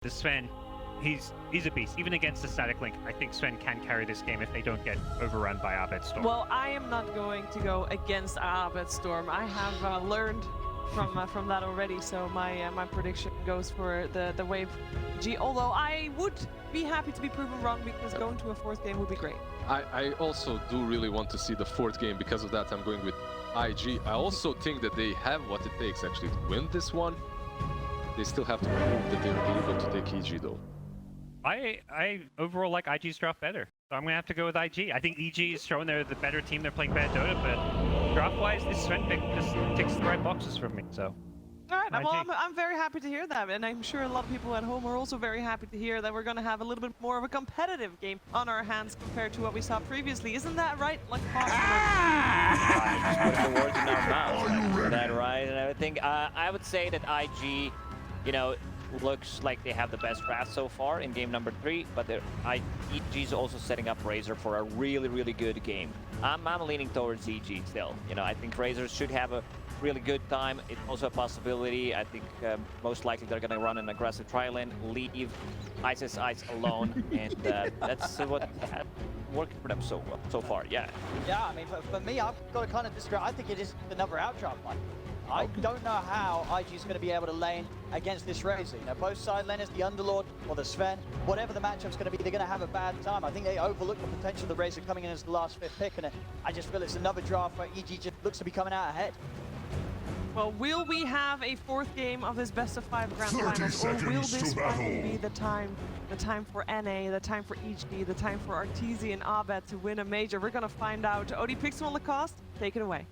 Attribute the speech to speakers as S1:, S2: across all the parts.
S1: The Sven, he's a beast. Even against the static link, I think Sven can carry this game if they don't get overrun by Abed Storm.
S2: Well, I am not going to go against Abed Storm. I have learned from that already, so my prediction goes for the Wave G. Although I would be happy to be proven wrong because going to a fourth game would be great.
S3: I also do really want to see the fourth game. Because of that, I'm going with IG. I also think that they have what it takes actually to win this one. They still have to prove that they're able to take EG though.
S1: I overall like IG's draft better, so I'm gonna have to go with IG. I think EG is showing they're the better team. They're playing better Dota, but draft-wise, this Sven pick just ticks the right boxes for me. So.
S2: All right, well, I'm very happy to hear that, and I'm sure a lot of people at home are also very happy to hear that we're going to have a little bit more of a competitive game on our hands compared to what we saw previously. Isn't that right? Like,
S4: just put the words in our mouth. Is that right? And I think I would say that IG, you know, looks like they have the best draft so far in game number 3, but EG is also setting up Razor for a really, really good game. I'm leaning towards EG still. You know, I think Razor should have a really good time. It's also a possibility. I think most likely they're going to run an aggressive trial in, leave Ice alone, and that's what worked for them so far. Yeah.
S5: Yeah, I mean, for me, I've got to kind of disagree. I think it is another outdraft fight. I don't know how IG is going to be able to lane against this Razor. You know, both side laners, the Underlord or the Sven, whatever the matchup's going to be, they're going to have a bad time. I think they overlook the potential of the Razor coming in as the last 5th pick, and I just feel it's another draft where EG just looks to be coming out ahead.
S2: Well, will we have a 4th game of this best of 5 grand finals, or will this finally be the time for NA, the time for EG, the time for Arteezy and Abed to win a major? We're going to find out. OD Pixel Lacoste, take it away.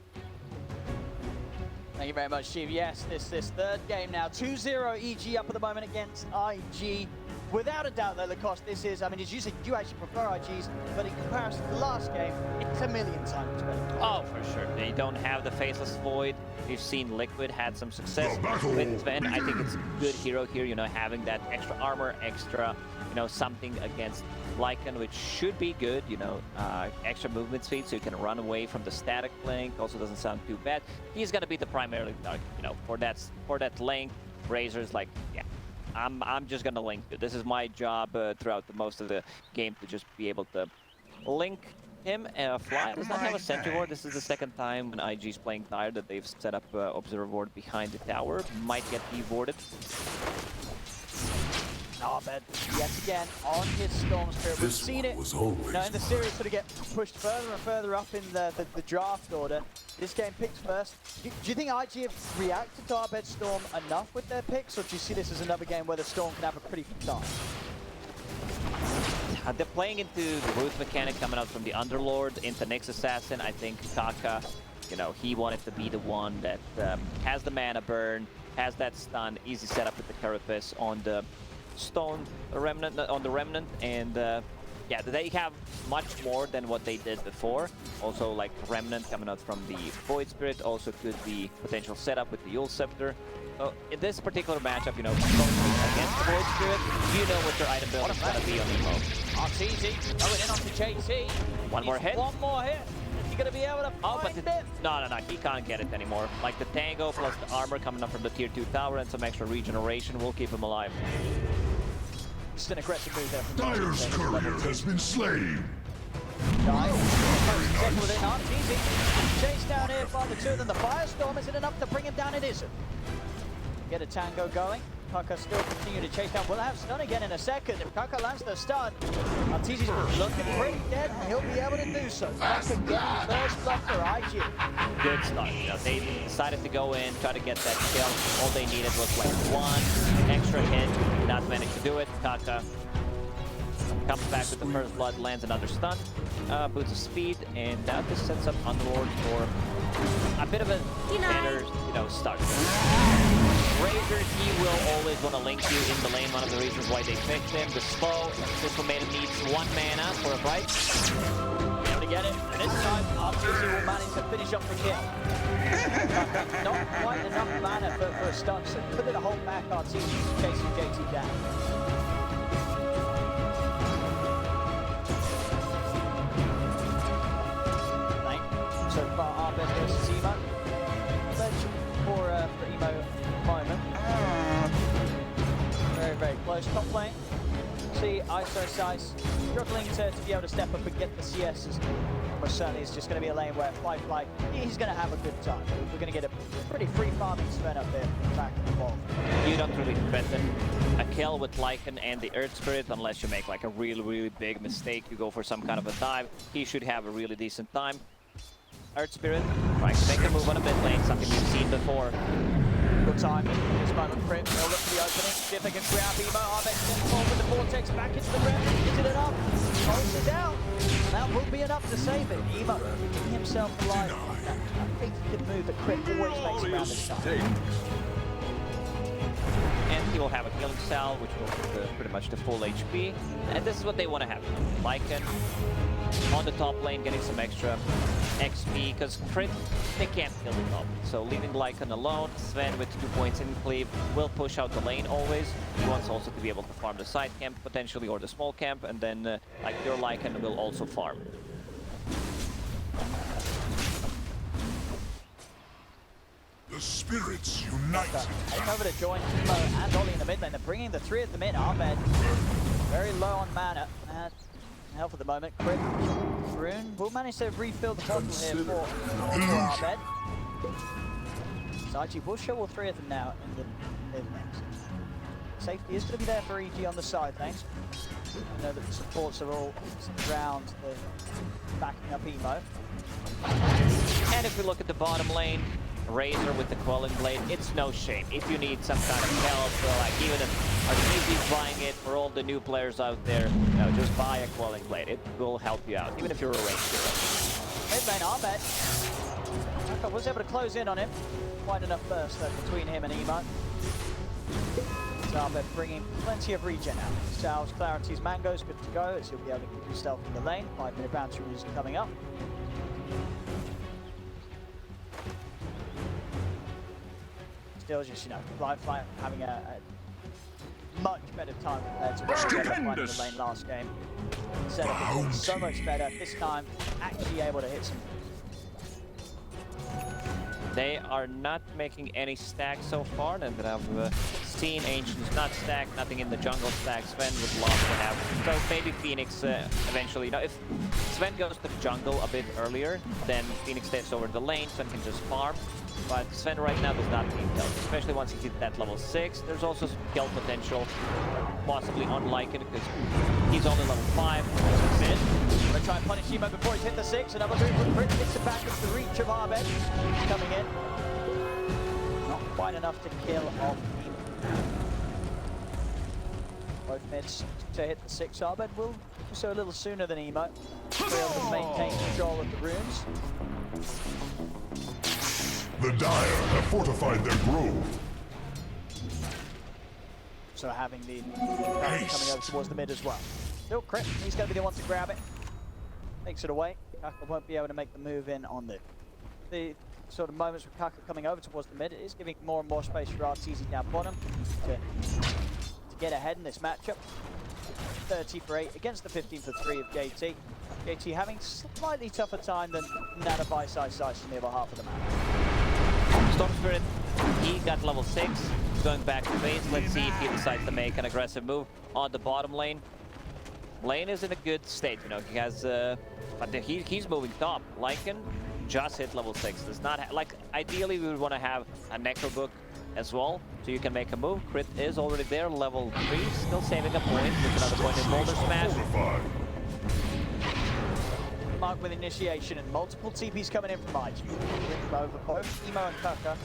S5: Thank you very much, Steve. Yes, this 3rd game now. 2-0 EG up at the moment against IG. Without a doubt, though, Lacoste, this is, I mean, as you said, you actually prefer IG's, but in comparison to the last game, it's a million times better.
S4: Oh, for sure. They don't have the Faceless Void. We've seen Liquid had some success with Sven. I think it's a good hero here, you know, having that extra armor, extra, you know, something against Lycan, which should be good, you know, extra movement speed so you can run away from the static link. Also doesn't sound too bad. He's going to be the primary target, you know, for that link. Razor's like, yeah. I'm just gonna link it. This is my job throughout most of the game to just be able to link him. Fly does not have a sentry ward. This is the 2nd time when IG's playing tired that they've set up observer ward behind the tower. Might get dewarded.
S5: Abed, yet again, on his Storm Spirit. We've seen it now in the series sort of get pushed further and further up in the draft order. This game picked first. Do you think IG have reacted to Abed Storm enough with their picks, or do you see this as another game where the Storm can have a pretty good time?
S4: They're playing into the root mechanic coming out from the Underlord into Nyx Assassin. I think Kaka, you know, he wanted to be the one that has the mana burn, has that stun, easy setup with the Carapace on the Stone Remnant, and yeah, they have much more than what they did before. Also, like Remnant coming out from the Void Spirit also could be potential setup with the Yule Scepter. So in this particular matchup, you know, against the Void Spirit, you know what your item build is going to be on Emo.
S5: Arteezy going in onto JT.
S4: One more hit.
S5: One more hit. Is he going to be able to find it?
S4: No, he can't get it anymore. Like the Tango plus the armor coming up from the tier 2 tower and some extra regeneration will keep him alive.
S5: Just an aggressive move there.
S6: Dyer's courier has been slain.
S5: Within Arteezy. Chase down here by the 2 of them. The Firestorm, is it enough to bring him down? It isn't. Get a Tango going. Kaka still continue to chase down. We'll have stun again in a second. If Kaka lands the stun, Arteezy's looking pretty dead, and he'll be able to do so. Kaka getting first blood for IG.
S4: Good start. You know, they decided to go in, try to get that kill. All they needed was like 1 extra hit. Not managed to do it. Kaka comes back with the first blood, lands another stun, boots of speed, and this sets up Underlord for a bit of a better, you know, start. Razor, he will always want to link you in the lane. One of the reasons why they picked him. The slow, Simple Maiden needs 1 mana for a bright.
S5: Be able to get it. And this time, Arteezy will manage to finish up the kill. Not quite enough mana for a stun, so couldn't hold back Arteezy chasing JT down. So far, Abed versus Emo. Legend for Emo at the moment. Very, very close. close top lane. See ISO Size struggling to be able to step up and get the CSs. But certainly it's just going to be a lane where Firefly, he's going to have a good time. We're going to get a pretty free farming Sven up there back in the ball.
S4: You don't really threaten a kill with Lycan and the Earth Spirit unless you make like a really big mistake. You go for some kind of a dive. He should have a really decent time. Earth Spirit trying to make a move on a mid lane, something we've seen before.
S5: Good time. This moment, Crit. They'll look for the opening. See if they can grab Emo. Arbex in forward with the Vortex back into the rim. Is it enough? Close it down. That will be enough to save it. Emo keeping himself alive. That big good move that Crit always makes around this time.
S4: And he will have a killing cell, which will pretty much the full HP. And this is what they want to have. Lycan on the top lane, getting some extra XP, because Crit, they can't kill the top. So leaving Lycan alone, Sven with 2 points in cleave will push out the lane always. He wants also to be able to farm the side camp potentially, or the small camp, and then like your Lycan will also farm.
S6: The spirits unite.
S5: Heading over to join Emo and Ollie in the mid lane. They're bringing the three of them in. Ahmed very low on mana. And health at the moment. Crit, Rune will manage to refill the bottle here for Ahmed. Saiji will show all three of them now in the mid lanes. Safety is going to be there for EG on the side, thanks. I know that the supports are all around the backing up Emo.
S4: And if we look at the bottom lane, Razor with the Quelling Blade, it's no shame. If you need some kind of help, or like even if Arteezy's buying it for all the new players out there, no, just buy a Quelling Blade. It will help you out, even if you're a ranged hero.
S5: Mid lane, Ahmed. Aka was able to close in on him. Quite enough burst though between him and Emo. So Ahmed bringing plenty of regen out. Salves, Clarity's Mango's good to go, as he'll be able to keep himself in the lane. 5-minute bounty is coming up. Still just, you know, Firefly having a much better time compared to what they had in the lane last game. Setup is so much better. This time, actually able to hit some.
S4: They are not making any stacks so far, and I've seen Ancients not stack, nothing in the jungle stack. Sven would love to have. So maybe Phoenix eventually, you know, if Sven goes to the jungle a bit earlier, then Phoenix takes over the lane, Sven can just farm. But Sven right now does not need help, especially once he hits that level 6. There's also some kill potential, possibly on Lycan, because he's only level 5.
S5: Mid. Gonna try and punish Emo before he's hit the 6. Another move from Crit gets it back into the reach of Ahmed. Coming in. Not quite enough to kill off Emo. Both mids to hit the 6. Ahmed will do so a little sooner than Emo. Be able to maintain control of the runes.
S6: The Dire have fortified their grove.
S5: So having the coming over towards the mid as well. Still Crit, he's going to be the one to grab it. Takes it away. Kaka won't be able to make the move in on the sort of moments with Kaka coming over towards the mid. It is giving more and more space for Arteezy down bottom to get ahead in this matchup. 30 for 8 against the 15 for 3 of JT. JT having slightly tougher time than Nana by size in the other half of the map.
S4: Storm Spirit, he got level 6, going back to base. Let's see if he decides to make an aggressive move on the bottom lane. Lane is in a good state, you know, he has, but he's moving top. Lycan just hit level 6. Does not like, ideally we would want to have a Necro Book as well, so you can make a move. Crit is already there, level 3, still saving a point with another point in Boulder Smash.
S5: Mark with initiation and multiple TPs coming in from IG. Over both Emo and Kaka.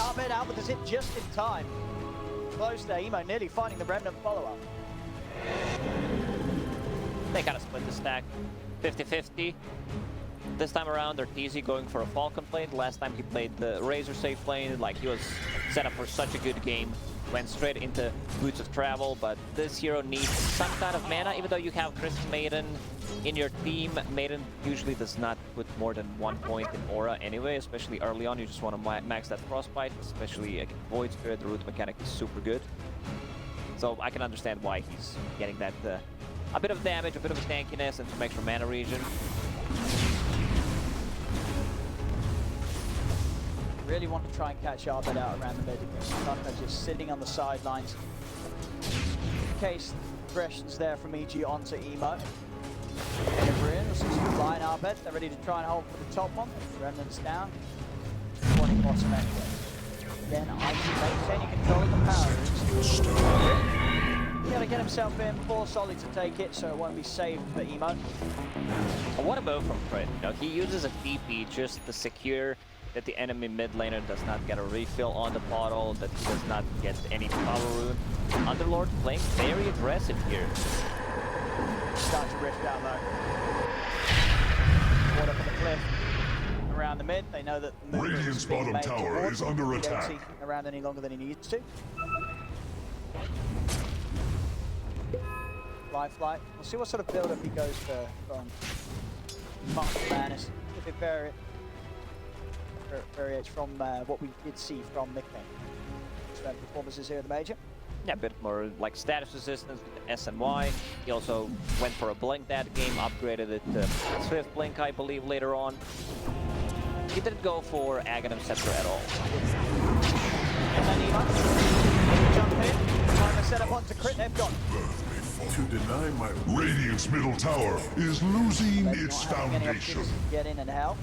S5: Ahmed out with the hit just in time. Close there, Emo nearly finding the Remnant follow-up.
S4: They kind of split the stack, 50-50. This time around, Arteezy going for a Falcon Blade. Last time he played the Razor safe lane, like he was set up for such a good game. Went straight into Boots of Travel, but this hero needs some kind of mana. Even though you have Chris Maiden in your team, Maiden usually does not put more than 1 point in aura anyway, especially early on. You just want to max that Frostbite, especially against Void Spirit. The root mechanic is super good. So I can understand why he's getting that a bit of damage, a bit of tankiness, and some extra mana regen.
S5: Really want to try and catch Arbed out around the mid. Sometimes just sitting on the sidelines. In case aggression's there from EG onto Emo. Runes, flying Arbed. They're ready to try and hold for the top one. Remnants down. 20 bottom anyway. Again, IG maintaining control of the power runes. He's got to get himself in, force Solly to take it, so it won't be saved for Emo.
S4: What a move from Crit. You know, he uses a TP just to secure that the enemy mid laner does not get a refill on the bottle, that he does not get any power rune. Underlord playing very aggressive here.
S5: Starting to rift down low. Caught up on the cliff. Around the mid, they know that the
S6: Radiant's bottom tower is under attack.
S5: He don't see around any longer than he needs to. Fly. We'll see what sort of build-up he goes for from Master Madness. If it variates from what we did see from Nickname. Performances here at the Major.
S4: Yeah, a bit more like status resistance with the SNY. He also went for a blink that game, upgraded it to Swift Blink, I believe, later on. He didn't go for Aghanim Scepter at all.
S5: And then Emo, jump in, trying to set up onto Crit, they've got.
S6: To deny my Radiant's middle tower is losing its
S5: Not having any
S6: foundation.
S5: opportunities to get in and help.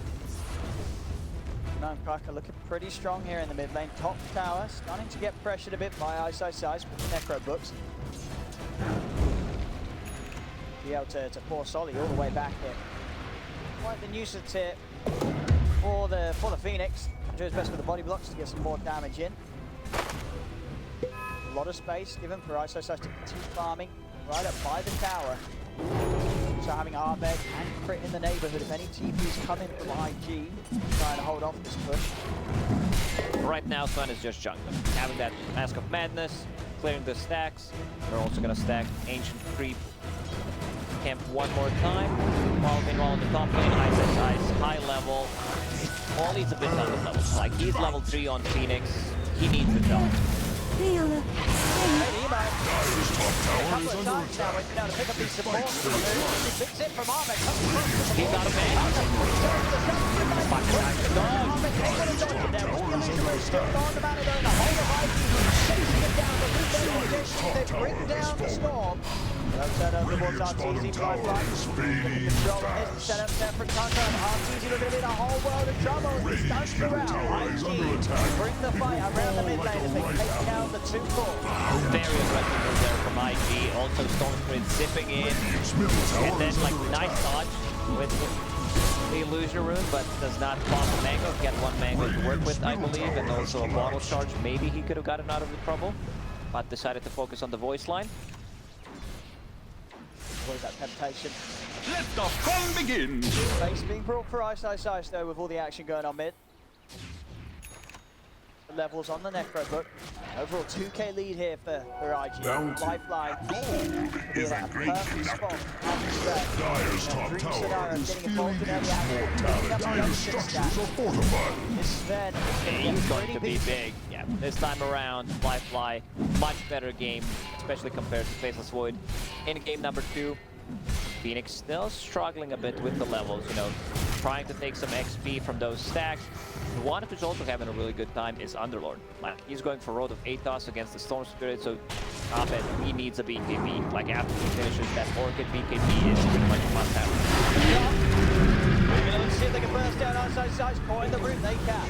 S5: Nunecracker looking pretty strong here in the mid lane. Top tower starting to get pressured a bit by Ice with the Necro books. Be able to force Solly all the way back here. Quite the nuisance here for the Phoenix. Do his best with the body blocks to get some more damage in. A lot of space given for Ice to continue farming right up by the tower. So having Arbed and Crit in the neighborhood, if any TPs come in from IG, trying to hold off this push.
S4: Right now, Sven is just jungling. Having that Mask of Madness, clearing the stacks. They're also going to stack Ancient Creep Camp one more time. While meanwhile in the top lane, Ice, high level. All needs a bit on the level. Like, he's level 3 on Phoenix. He needs it done.
S5: Hey, Emo. A couple of times now, we've been able to pick up these supports for the move. He picks it from Arbed.
S4: He's out of
S5: They bring down the storm. Set up the
S6: Radiant's bottom tower is fading fast.
S5: Set up separate Tucker and RTZ looking in a whole world of trouble.
S6: Radiant's middle tower is under attack.
S5: Bring the fight around the mid lane as they take down the 2 cores.
S4: Very aggressive move there from IG. Also Stormspirit zipping in.
S6: Radiant's middle tower
S4: And then
S6: is
S4: like
S6: under
S4: nice
S6: attack.
S4: dodge with the illusion rune, but does not pop a mango. Get one mango to work with, I believe, and also a bottle charge. Maybe he could have gotten out of the trouble, but decided to focus on the voice line.
S5: Avoid that temptation.
S7: Let the fun begin!
S5: Base being brought for Ice though with all the action going on mid. The levels on the Necro book. Overall 2k lead here for IG. Lifeline. Be in a perfect spot.
S6: Dire's top tower is feeling its mortality. Dire structures are fortified.
S5: This Sven
S4: He's going to be big. Yeah, this time around, Fly, much better game, especially compared to Faceless Void. In game number 2, Phoenix still struggling a bit with the levels, you know, trying to take some XP from those stacks. The one who's also having a really good time is Underlord. Like, he's going for Road of Aethos against the Storm Spirit, so Abed, he needs a BKB. Like, after he finishes that Orchid, BKB is pretty much a must-have.
S5: Let's see if they can burst down Ice, caught in the room, they can.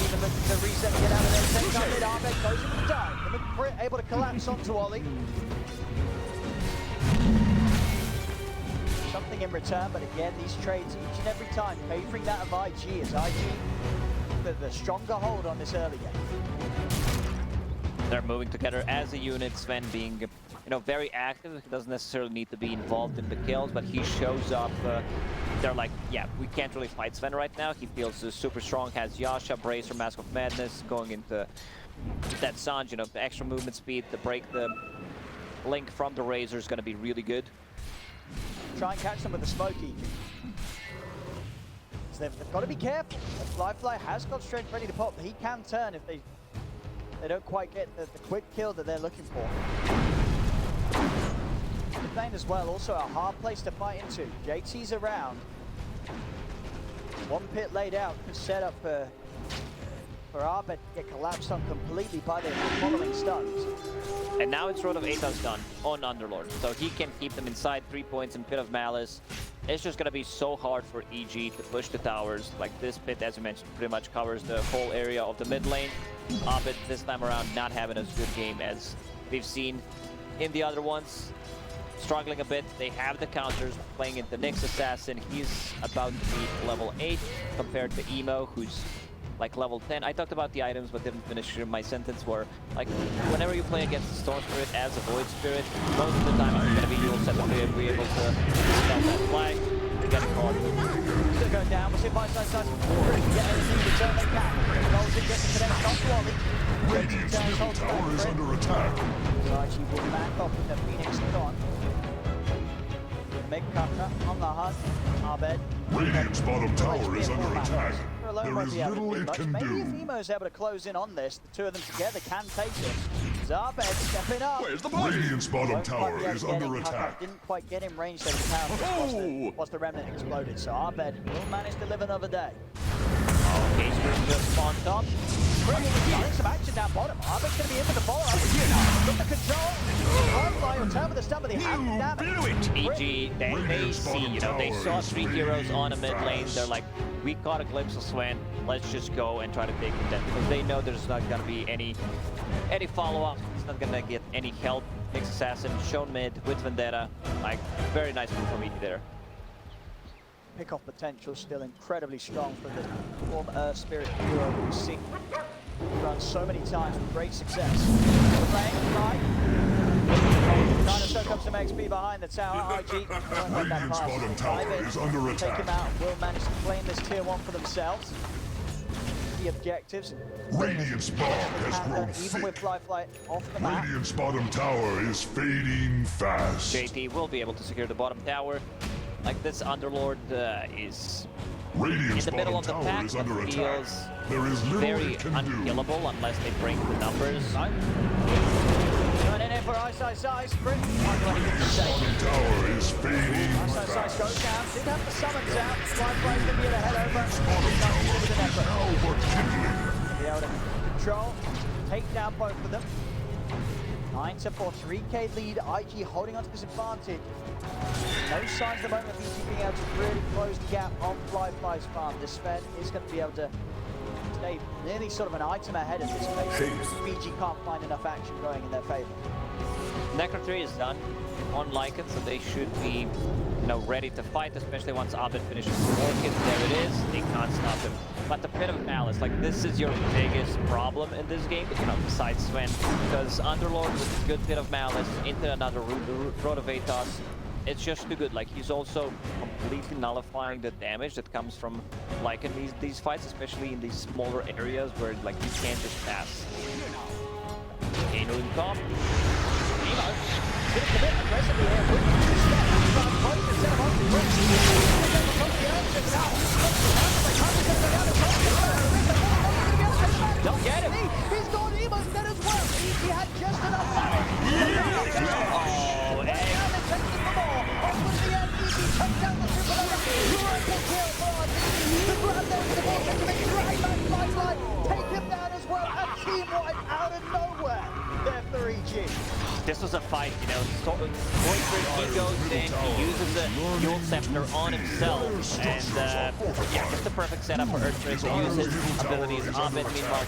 S5: Even looking to reset and get out of there. Same time mid, Arbed goes in with the dive. The Crit able to collapse onto Ollie. Something in return, but again, these trades each and every time favouring that of IG as IG the stronger hold on this early game.
S4: They're moving together as a unit, Sven being, you know, very active. He doesn't necessarily need to be involved in the kills, but he shows up. They're like, yeah, we can't really fight Sven right now. He feels super strong, has Yasha, Bracer, Mask of Madness, going into that Sanj, you know, the extra movement speed to break the link from the Razor is going to be really good.
S5: Try and catch them with the Smokey. So they've got to be careful. Fly has got strength ready to pop. He can turn if they don't quite get the quick kill that they're looking for. The lane as well, also a hard place to fight into. JT's around. One pit laid out, good setup for for Arbet to get collapsed on completely by the following stuns.
S4: And now it's Road of Atos done on Underlord, so he can keep them inside 3 points in Pit of Malice. It's just gonna be so hard for EG to push the towers. Like this pit, as you mentioned, pretty much covers the whole area of the mid lane. Arbet this time around not having as good game as we've seen in the other ones. Struggling a bit. They have the counters, playing into Nyx Assassin. He's about to be level 8 compared to Emo, who's like level 10. I talked about the items but didn't finish my sentence, where like whenever you play against the Storm Spirit as a Void Spirit, most of the time it's going to be dual set to be able to spell that flag to get a card.
S5: Still going down, we'll see if Ice get anything to turn they can. Rolls it, gets the connect, not Wally.
S6: Radiant's middle tower is under attack.
S5: So actually will back off with the Phoenix on. Make counter on the hunt. Arbet.
S6: Radiant's bottom tower is under attack. There is little it can
S5: Maybe
S6: do.
S5: if Emo's able to close in on this, the two of them together can take it. Zabed stepping up.
S7: Where's the body?
S6: Radiant's bottom
S5: Won't quite be
S6: tower
S5: able
S6: is
S5: to get
S6: under
S5: it.
S6: attack.
S5: Didn't quite get in range there with the power once the remnant exploded. So Arbet will manage to live another day.
S4: Case Room just on top.
S5: Getting some action down bottom. Arbet's going to be in for the follow-up. Got the control. Fly on top of the stump, but they have the damage.
S4: EG, they see, you know, they saw 3 heroes on a mid lane. They're like, we caught a glimpse of Sven. Let's just go and try to take him down, because they know there's not gonna be any follow-up. It's not gonna get any help. Nyx Assassin shown mid with Vendetta. Like, very nice move from EG there.
S5: Pick-off potential still incredibly strong for the former Earth Spirit hero who's seen run so many times with great success. Playing right. Trying to soak up some XP behind the tower. IG won't let that
S6: Radiant's
S5: pass.
S6: bottom tower is under
S5: Take
S6: attack.
S5: him out and will manage to claim this tier 1 for themselves. The objectives.
S6: Radiant's bomb has grown
S5: Even with
S6: thick.
S5: Fly off the map.
S6: Radiant's bottom tower is fading fast.
S4: JT will be able to secure the bottom tower. Like, this Underlord is
S6: Radiant's
S4: in the middle
S6: bottom
S4: of the
S6: tower
S4: pack,
S6: is under
S4: but
S6: attack.
S4: feels
S6: There is little
S4: very
S6: it can do.
S4: unkillable unless they break the numbers.
S5: Going in here for Ice. Sprint.
S6: Radiant's bottom tower is fading
S5: Ice
S6: fast.
S5: goes down. Did have the summons out. Fly's going to be able to head over.
S6: Bottom tower is now but kindling.
S5: Be able to control, take down both of them. 9-4, 3k lead. IG holding onto this advantage. No signs at the moment of EG being able to really close the gap on Fly's farm. This Sven is going to be able to stay nearly sort of an item ahead of this place. EG can't find enough action going in their favor.
S4: Necro 3 is done on Lycan, so they should be, you know, ready to fight, especially once Arbet finishes the Orchid. There it is. They can't stop him. But the Pit of Malice, like, this is your biggest problem in this game, you know, besides Sven, because Underlord with a good Pit of Malice into another Road of Atos, it's just too good. Like, he's also completely nullifying the damage that comes from, like, in these fights, especially in these smaller areas where, like, you can't just pass. Kano in top.
S5: Getting a bit aggressively here.
S4: Don't get him!
S5: He's got Emo's dead as well. He had just enough damage.
S4: Oh,
S5: Takes it for more. Off with the end. EG takes down the triple over. Beautiful kill for RG. The grab there with the ball. Takes a drag back Fly. Take him down as well. A team wipe out of nowhere. There for EG.
S4: this was a fight, you know. He goes in, he uses the Yule Scepter on himself, and yeah, it's the perfect setup for Earthquake to use his abilities. Arbet, meanwhile,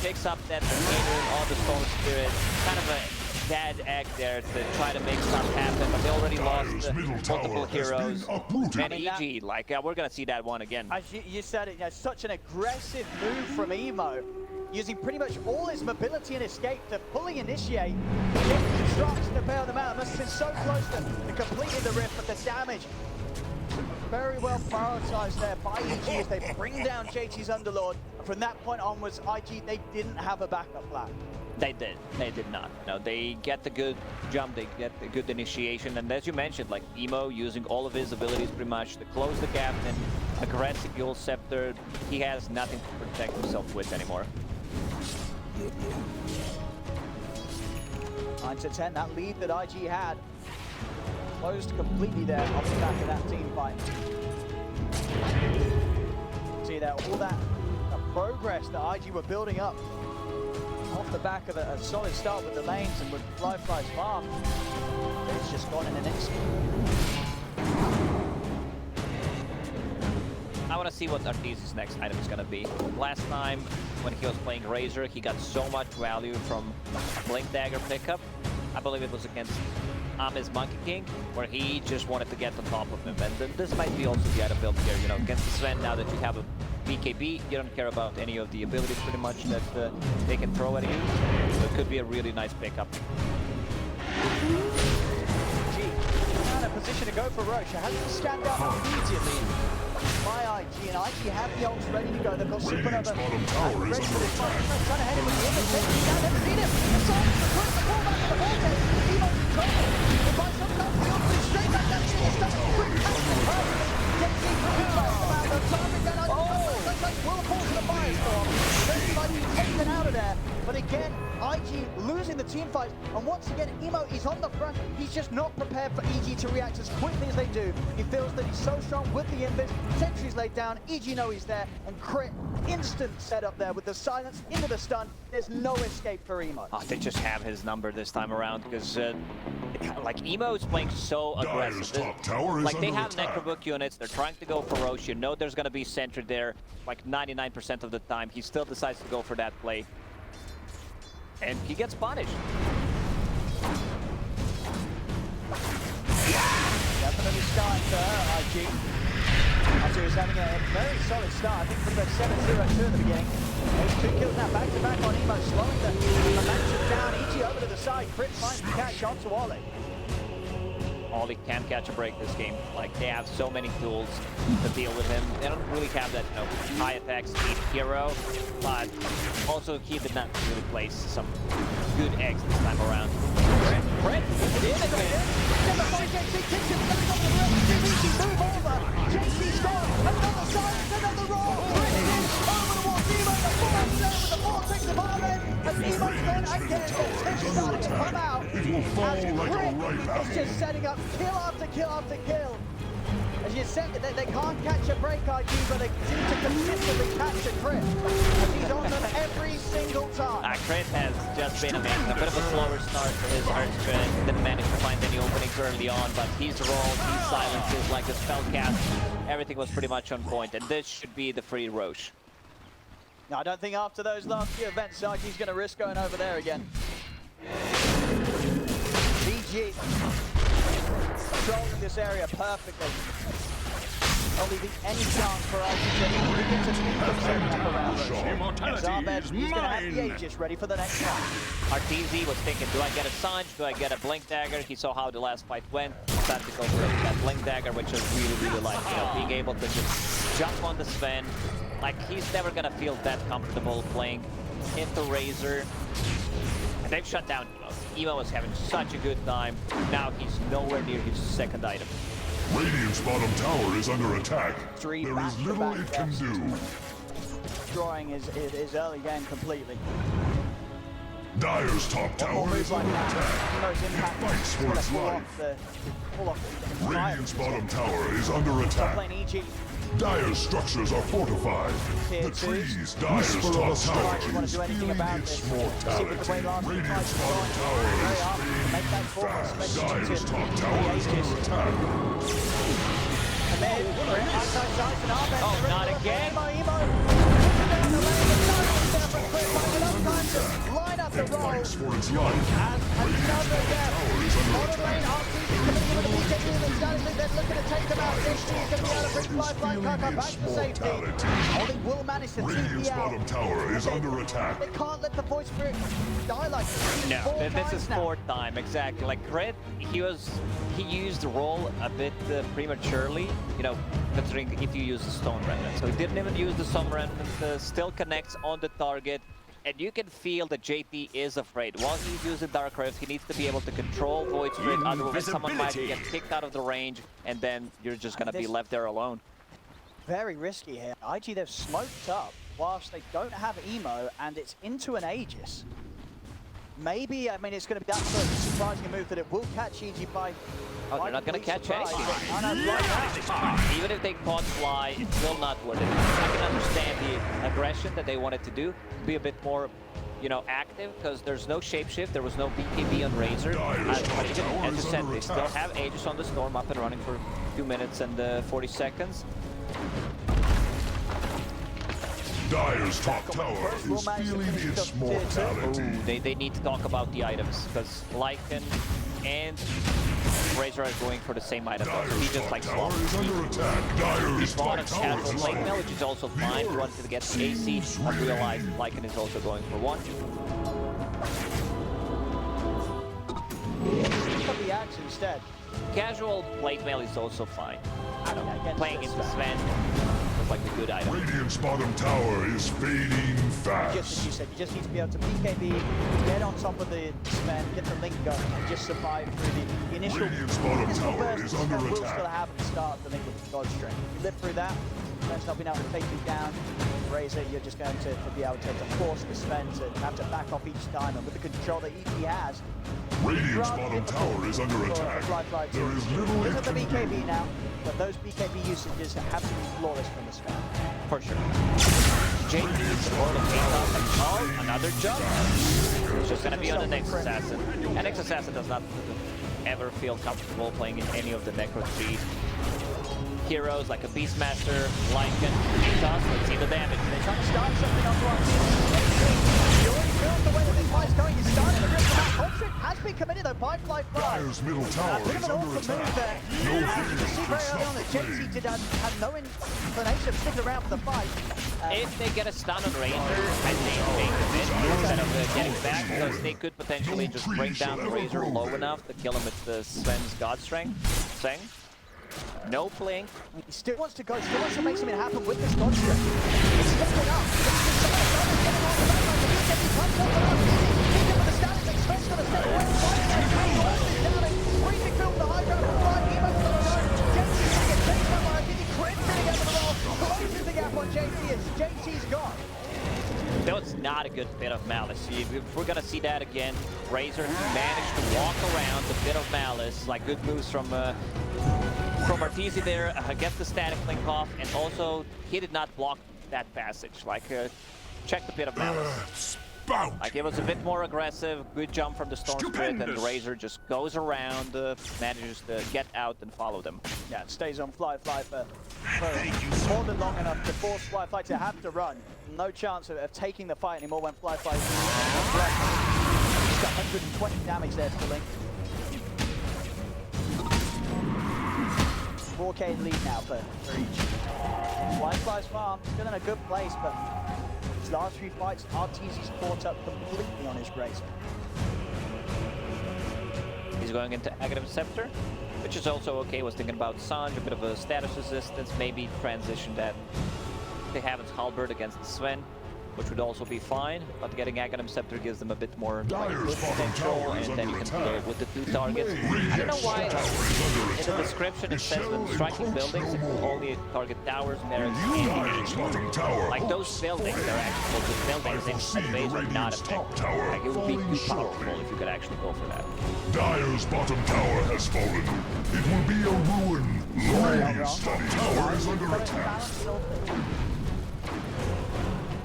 S4: picks up that Arcanum on the Storm Spirit. Kind of a bad act there to try to make stuff happen, but they already lost multiple heroes. And EG, like, we're gonna see that one again.
S5: As you said it, you know, such an aggressive move from Emo, using pretty much all his mobility and escape to fully initiate, get constructs to bail them out. Must have been so close to completing the rift, but the damage very well prioritized there by EG as they bring down JT's Underlord. From that point onwards, IG, they didn't have a backup plan.
S4: They did not. No, they get the good jump, they get the good initiation, and as you mentioned, like Emo using all of his abilities pretty much to close the gap, and aggressive Yule Scepter, he has nothing to protect himself with anymore.
S5: 9-10, that lead that IG had closed completely there off the back of that team fight. See there, all that progress that IG were building up off the back of a solid start with the lanes and with Fly's farm. It's just gone in an instant.
S4: I want to see what Arteezy's next item is going to be. Last time when he was playing Razor, he got so much value from Blink Dagger pickup. I believe it was against Ami's Monkey King, where he just wanted to get on top of him. And then this might be also the item build here, you know, against the Sven. Now that you have a BKB, you don't care about any of the abilities pretty much that they can throw at you. So it could be a really nice pickup.
S5: Out of position to go for Roche. It has to stand up immediately by IG, and IG have the ults ready to go. They've got Supernova
S6: bottom tower is
S5: ready for
S6: under
S5: this fight.
S6: attack.
S5: Trying to head in with the image. Down, never seen him. Inside, the push, the pullback of the vortex. Evo's in trouble. But by some time, the ultimate straight back down. He's stuck in quick catch the pass. Gets the about the target down. Will fall to the firestorm. This might be taken out of there. But again, IG losing the team fight, and once again, Emo is on the front. He's just not prepared for EG to react as quickly as they do. He feels that he's so strong with the invis. Sentry's laid down, EG know he's there, and Crit, instant setup there with the silence into the stun. There's no escape for Emo.
S4: Oh, they just have his number this time around because, like, Emo is playing so aggressive.
S6: Top tower is
S4: Like, they
S6: under
S4: have
S6: attack.
S4: Necrobook units, they're trying to go for Roche. You know there's going to be Sentry there, like 99% of the time. He still decides to go for that play. And he gets punished.
S5: Definitely starting to hurt IG. After he was having a very solid start, I think pretty much 7-0-2 at the beginning. Those 2 kills now back-to-back on Emo, slowing the momentum down. EG over to the side, Crit finds the catch onto Ollie.
S4: Ollie can catch a break this game. Like, they have so many tools to deal with him. They don't really have that, you know, high attack speed hero, but also he did not really place some good eggs this time around. Brent did it again.
S5: Move over. JC's gone. Another silence, another roll. Crit is over towards Emo. The force there with the vortex of Armin. And Emo's gone again. The tension starting to come out.
S6: It will fall
S5: As
S6: like a
S5: Crit
S6: ripe apple.
S5: is just setting up kill after kill after kill. As you said, they can't catch a break, IG, but they seem to consistently catch a Crit. As he's on them every single time.
S4: Crit has just been amazing. A bit of a slower start for his Heartstring. Didn't manage to find any openings early on, but he's rolled, he silences like the spell cast. Everything was pretty much on point, and this should be the free Roche.
S5: No, I don't think after those last few events, IG's going to risk going over there again. BG controlling this area perfectly. Not leaving any chance for IG to even get to think of setting up around Roche.
S7: Immortality
S5: Zarbed,
S7: is
S5: he's going to have the
S7: mine.
S5: Aegis ready for the next one.
S4: Arteezy was thinking, do I get a Sanj? Do I get a Blink Dagger? He saw how the last fight went. Decided to go for that Blink Dagger, which is really like, you know, being able to just jump on the Sven. Like, he's never gonna feel that comfortable playing into Razor. And they've shut down Emo. Emo was having such a good time. Now he's nowhere near his second item.
S6: Radiant's bottom tower is under attack.
S5: Three
S6: There is little
S5: back-to-back
S6: it can
S5: deaths.
S6: do.
S5: Destroying his early game completely.
S6: Dyer's top
S5: One more
S6: tower
S5: move
S6: is
S5: like
S6: under
S5: that.
S6: attack.
S5: Emo's impact
S6: Fights
S5: is
S6: for
S5: going to
S6: its
S5: pull
S6: life.
S5: off the
S6: Radiant's bottom tower is under
S5: Top
S6: attack.
S5: lane EG.
S6: Dyer's structures are fortified.
S5: Tier
S6: The
S5: 2.
S6: trees, Dyer's top tower
S5: Strikers want to do
S6: is
S5: anything
S6: feeling
S5: about
S6: its
S5: this. See with the way last
S6: mortality.
S5: few
S6: Radiant's
S5: fights have
S6: bottom
S5: gone.
S6: tower
S5: Very
S6: is
S5: hard to
S6: being
S5: make that call,
S6: fast.
S5: especially
S6: Dyer's
S5: to
S6: top
S5: the
S6: tower is
S5: Aegis.
S6: under attack.
S5: And then, outside sides and Arben.
S4: Oh, not again.
S5: Emo. Down the lane, the silence there for Crit. Not enough time to line up the
S6: It
S5: roll.
S6: fights for its life.
S5: And another death.
S6: Tower is under
S5: Bottom lane,
S6: attack.
S5: RT's coming in with a BKB and then Stanley, they're looking to take them out. JC is going to be able to bring Lifeline Kaka back to safety. Ollie will manage to
S6: Radiant's
S5: TP out.
S6: bottom tower is under attack.
S5: They can't let the voice spirit die like this.
S4: No,
S5: Four
S4: this
S5: times
S4: is
S5: now.
S4: fourth time, exactly. Like, Crit, he used the roll a bit prematurely, you know, considering if you use the Stone Remnant. So he didn't even use the Stone Remnant, still connects on the target. And you can feel that JP is afraid. While he's using Dark Rift, he needs to be able to control Void Spirit, otherwise someone might get kicked out of the range, and then you're just gonna be left there alone.
S5: Very risky here. IG, they've smoked up whilst they don't have Emo, and it's into an Aegis. Maybe, I mean, it's going to be that sort of surprising move that it will catch EG by...
S4: Oh, they're not going to catch anything.
S5: No, right now.
S4: Even if they caught Fly, it's still not worth it. I can understand the aggression that they wanted to do, be a bit more, you know, active, because there's no shapeshift, there was no BKB on Razor. But even, as you said, they still have Aegis on the Storm up and running for 2 minutes and 40 seconds.
S6: Dire's top tower is feeling its mortality.
S4: Ooh, they need to talk about the items, because Lycan and Razor are going for the same item. He just like
S6: Tower is under attack. Dire's top tower is
S4: Lane Mill, which is also fine. He wanted to get the AC, but realized Lycan is also going for one.
S5: Could be Axe instead.
S4: Casual Blade Mail is also fine. I don't know, playing into Sven was like a good item.
S6: Radiant's bottom tower is fading fast.
S5: Just as you said, you just need to be able to BKB, get on top of the Sven, get the link going, and just survive through the initial
S6: Radiant's bottom tower
S5: burst
S6: is
S5: that
S6: under
S5: will
S6: attack.
S5: still have at the start of the link with the God Strength. If you live through that, Sven's not being able to take you down. Razor, you're just going to be able to force the Sven to have to back off each time, and with the control that EP has,
S6: Radiant's bottom tower is under attack. There is little
S5: Look
S6: it
S5: at the
S6: can do.
S5: BKB now, but those BKB usages have to be flawless from the Sven.
S4: For sure. JP, or the takeoff and call, another jump. It's just gonna be on the next assassin. And next assassin does not ever feel comfortable playing in any of the Necro 3 heroes like a Beastmaster, Lycan, Toss. Let's see the damage.
S5: They're trying to start something on one. You already feel the way that this fight's going. He's starting to rip the map. Constrict has been committed though by Fly.
S6: Dire's middle tower
S5: Bit of
S6: is
S5: an
S6: under
S5: awesome move
S6: attack.
S5: there.
S6: No
S5: You
S6: Phoenix
S5: see
S6: can
S5: very early
S6: stop
S5: on
S6: the
S5: that JC did have no inclination of sticking around for the fight.
S4: If they get a stun on Ranger, I think they commit instead of getting back, because they could potentially just bring down the Razor low enough to kill him with the Sven's God Strength. No blink.
S5: He still wants to go, still wants to make something happen with this Constrict. He's stepping up. JT's gone.
S4: That's not a good bit of malice. If we're gonna see that again, Razor managed to walk around the bit of malice, like good moves from Arteezy there, get the static link off, and also he did not block that passage. Like check the bit of malice. Like it was a bit more aggressive, good jump from the Storm Spirit, and Razor just goes around, manages to get out and follow them.
S5: Yeah, it stays on Fly for more than long enough to force Fly to have to run. No chance of taking the fight anymore when Fly just got 120 damage there to the link. 4K lead now for each. Fly's farm still in a good place, but his last 3 fights, Arteezy's caught up completely on his race.
S4: He's going into Aghanim Scepter, which is also okay. Was thinking about Sanj, a bit of a status resistance, maybe transition that to Heaven's Halberd against Sven, which would also be fine, but getting Aghanim Scepter gives them a bit more potential, and then you can deal with the 2 targets. I don't know why in the description it says when striking buildings, it will only target towers, barracks, and like those buildings, they're actually good buildings, and base are not effective. Like it would be too powerful if you could actually go for that.
S6: Dire's bottom tower has fallen. It will be a ruin. Radiant's top tower is under attack.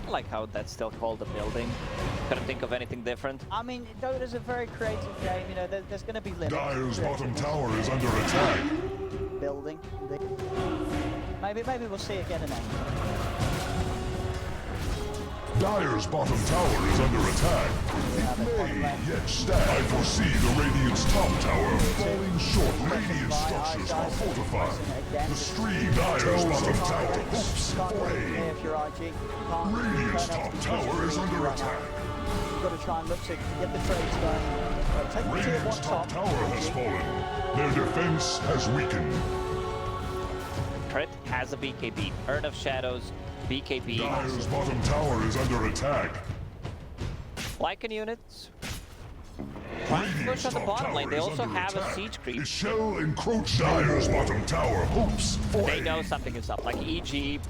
S4: I like how that's still called a building. Couldn't think of anything different.
S5: I mean, Dota's a very creative game, you know, there's going to be limits.
S6: Dire's bottom tower is under attack.
S5: Building. Maybe we'll see it get an end.
S6: Dire's bottom tower is under attack. It may yet stand. I foresee the Radiant's top tower falling short. Radiant structures are fortified. The stream Dire's bottom tower hopes for aid.
S5: If you're IG,
S6: Radiant's top tower is under attack.
S5: You've got to try and look to get the trades going. Take the tier 1
S6: Radiant's top tower has fallen. Their defense has weakened.
S4: Crit has a BKB. Urn of Shadows, BKB.
S6: Dire's bottom tower is under attack.
S4: Lycan units. Trying to push on the bottom lane. They also have a siege creep.
S6: The shell encroach Dire's bottom tower hopes for
S4: They
S6: aid.
S4: know something is up. Like EG,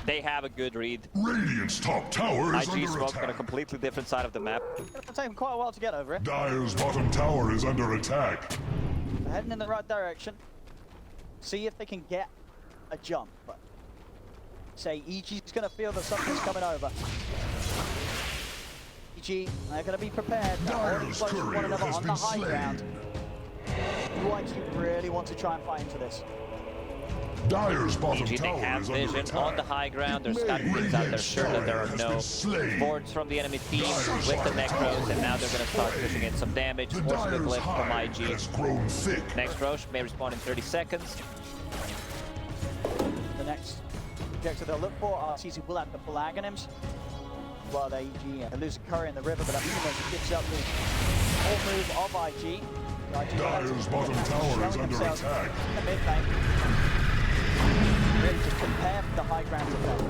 S4: they have a good read.
S6: Radiant's top tower is
S4: IG
S6: under
S4: smoked on a
S6: attack.
S4: completely different side of the map.
S5: It'll take them quite a while to get over it.
S6: Dire's bottom tower is under attack.
S5: They're heading in the right direction. See if they can get a jump. But say EG's going to feel that something's coming over. EG, they're going to be prepared. They're already close to one another on the high ground. You really want to try and fight into this.
S6: Dyer's bottom
S4: EG, they
S6: tower
S4: have
S6: is under
S4: vision
S6: attack.
S4: on the high ground. There's scouting things out there, sure that there are no boards from the enemy team with the Necros, and now they're going to start pushing in some damage,
S6: The
S4: forcing the
S6: Dyer's
S4: glyph from
S6: hive
S4: IG.
S6: has grown thick.
S4: Next Roche may respawn in 30 seconds.
S5: The next objective they'll look for are TC will have the full Aghanims. While they lose a curry in the river, but that pretty much gives up the whole move of IG.
S6: Dyer's bottom tower is under attack.
S5: In the mid lane. Really just prepare for the high ground effect.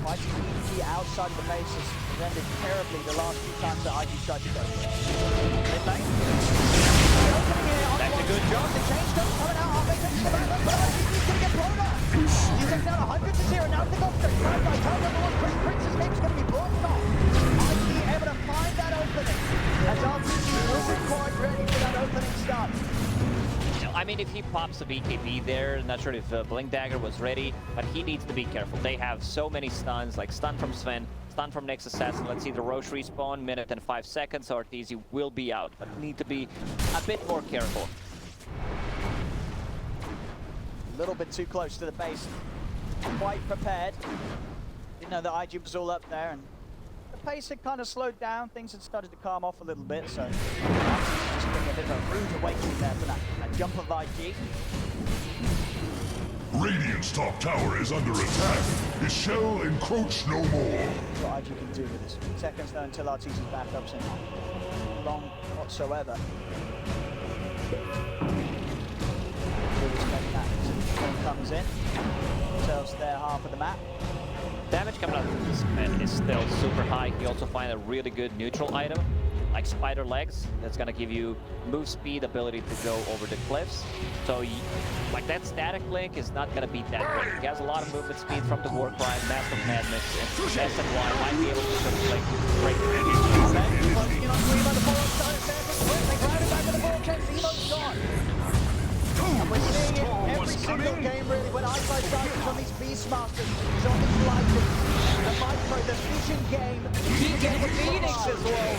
S5: Fighting EG outside of the base has ended terribly the last few times that IG tried to go. Mid lane.
S4: That's a good job.
S5: The change goes coming out. Are they taking the back? But IG's going to get blown up. He's taken down 100 to 0. Now the goal straight. Right by time number one. Prince's game's going to be blocked off. IG able to find that opening. As RPG wasn't quite ready for that opening start.
S4: I mean, if he pops a BKB there, not sure if Blink Dagger was ready, but he needs to be careful. They have so many stuns, like stun from Sven, stun from Next Assassin. Let's see the Roche respawn, minute and 5 seconds. Arteezy will be out, but need to be a bit more careful.
S5: A little bit too close to the base. Quite prepared. Didn't know that IG was all up there, and the pace had kind of slowed down. Things had started to calm off a little bit, so just getting a bit of a rude awakening there for that jump of IG.
S6: Radiant's top tower is under attack. It shall encroach no more.
S5: What IG can do with this. Seconds though until RT's back up, so long whatsoever. We'll respect that as it comes in. Themselves their half of the map.
S4: Damage coming out of this man is still super high. You also find a really good neutral item, like Spider Legs, that's gonna give you move speed, ability to go over the cliffs. So, like that static Link is not gonna beat that great. He has a lot of movement speed from the War Crime, Mask of Madness, and SNY might be able to sort of like break the
S5: Closing in on Green by the forward side of Sanford. They grab it back to the ball chase. Emo's gone. And we're seeing it every single game, really, when eyesight starts on these Beastmasters. He's on his lighting. And Micro, the vision game, he gets the Phoenix as well.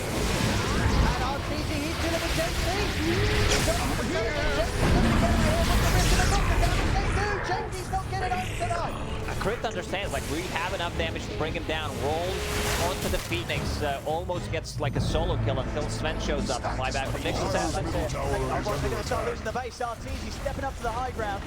S5: And RPG, he's delivered JC. He's JC's not getting on tonight.
S4: Crit understands, like, we have enough damage to bring him down, rolls onto the Phoenix, almost gets like a solo kill until Sven shows up. Fly back from Next Assassin.
S5: They're going to start losing the base. RTZ stepping up to the high ground.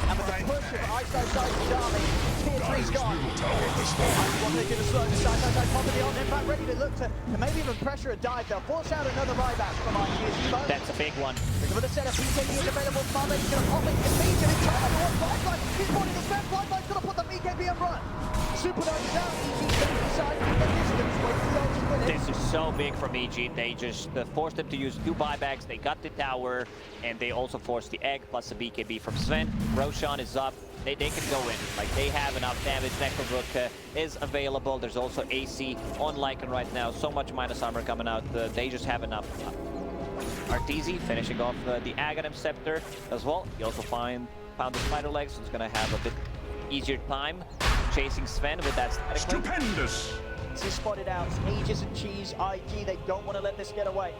S5: And with the push of Eyesight Side's army, Tier 3's gone. What they do to slow the side popping the on impact, ready to look to maybe even pressure a dive. They'll force out another buyback from IG.
S4: That's a big one.
S5: Looking for the setup, BKB is available. Marley is going to pop it, defeat it, it's time to Flyfly. He's pointing the Sven, Flyfly's going to put the BKB and run. Supernova's out, EG steps aside from the distance, wait for the to win it.
S4: This is so big from EG. They just forced them to use 2 buybacks. They got the tower, and they also forced the egg plus the BKB from Sven. Roshan is up. They can go in. Like, they have enough damage. Necrobrook is available. There's also AC on Lycan right now. So much minus armor coming out. They just have enough. Arteezy finishing off the Aghanim Scepter as well. He also found the Spider Legs, so he's going to have a bit easier time chasing Sven with that static link.
S7: Stupendous!
S5: He's spotted out. Aegis and Cheese, IG, they don't want to let this get away.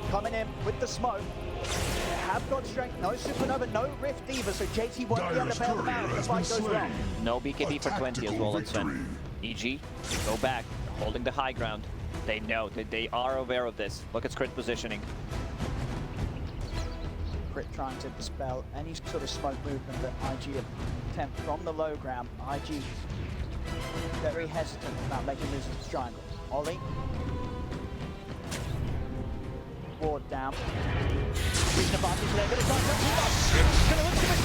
S5: Coming in with the smoke. They have got strength, no Supernova, no Rift either, so JT won't be able to bail them out if the fight goes wrong.
S4: No BKB for 20 as well on Sven. EG, go back, holding the high ground. They know that they are aware of this. Look at Crit positioning.
S5: Crit trying to dispel any sort of smoke movement that IG attempt from the low ground. IG very hesitant about making moves into triangle. Ollie. Ward down. Reaching the advantage there, but it's not going to look to miss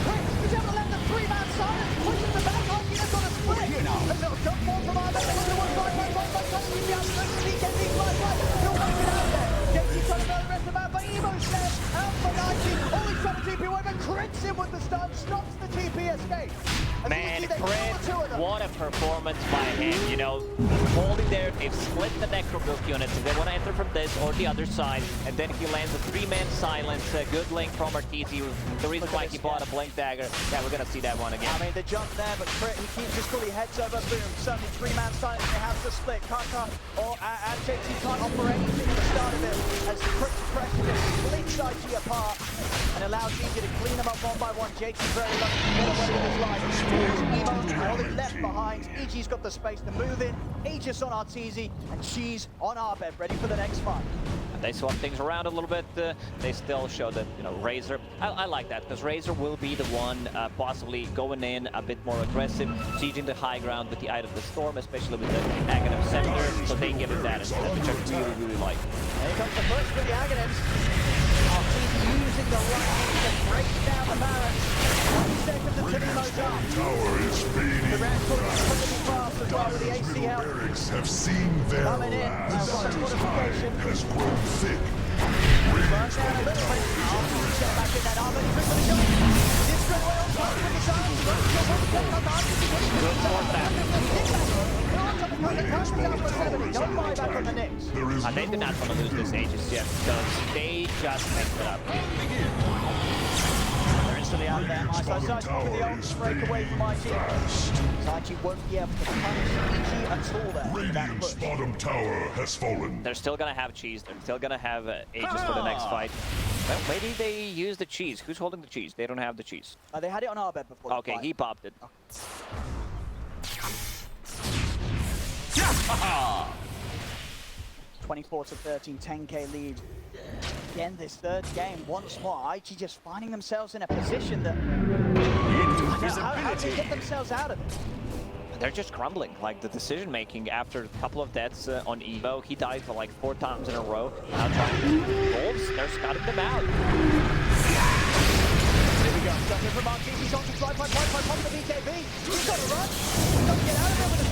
S5: Quick! He's able to let the 3-man silence, pushes the back, IG has got a split! A little jump ball from Ivan, they want to one side, trying to keep the outside, BKB flies right, he'll make it out there! JT trying to know the rest of that, but Emo's there, out for IG, all he's trying to TP away, but crits him with the stun, stops the TP escape! As
S4: Man,
S5: you can see, they
S4: Crit,
S5: killed the two of them.
S4: what a performance by him, you know, holding there, they've split the Necrobuild units, if they want to enter from this or the other side, and then he lands a 3-man silence, a good link from Arteezy, the reason why he bought a Blink Dagger. Yeah, we're gonna see that one again.
S5: I mean, the jump there, but Crit, he keeps his fully heads over, boom, suddenly 3-man silence, they have to split. Kaka or JT can't offer anything at the start of it, as Crit's pressure just splits IG apart, and allows EG to clean them up one by one. JT's very lucky to get away with his life. Emo, all they left behind. EG's got the space to move in. Aegis on Arteezy, and she's on Arbed, ready for the next fight.
S4: They swap things around a little bit. They still show that, you know, Razor. I like that, because Razor will be the one possibly going in a bit more aggressive, sieging the high ground with the Eye of the Storm, especially with the Aghanim Scepter, so they give it that, which I really, really like.
S5: Here comes the push with the Aghanims. Arteezy using the lightning to break down the barracks. 20 seconds until Emo's up.
S6: Tower is
S5: The
S6: fading.
S5: Rams got incredibly fast as well with the
S6: Diamond's
S5: ACL.
S6: middle barracks have seen their
S5: Coming in,
S6: last.
S5: got a fortification.
S6: Has grown thick.
S5: Burn down a little bit. Arteezy get back in that armor. He's for the shot. This straight away on top with his arms. Don't buy back on the Knicks.
S6: There is
S4: They do not want to lose this Aegis yet, because they just messed it up.
S5: They're instantly out there. Nice. So Saji with the ult break away from IG. Saji won't be able to punish EG at all there. with that
S6: Radiant's
S5: push.
S6: bottom tower has fallen.
S4: They're still gonna have cheese. They're still gonna have Aegis for the next fight. Well, maybe they use the cheese. Who's holding the cheese? They don't have the cheese.
S5: They had it on Arbed before the
S4: Okay,
S5: fight.
S4: he popped it.
S5: 24 to 13, 10k lead. Again, this third game, once more, IG just finding themselves in a position that... How do they get themselves out of it?
S4: They're just crumbling. Like, the decision making after a couple of deaths on Evo, he died for like 4 times in a row. Now trying to Wolves, they're scouting them out.
S5: Here we go. Stuck in from Arteezy. He's on to fly, pop the BKB. He's got to run. He's got to get out of there with a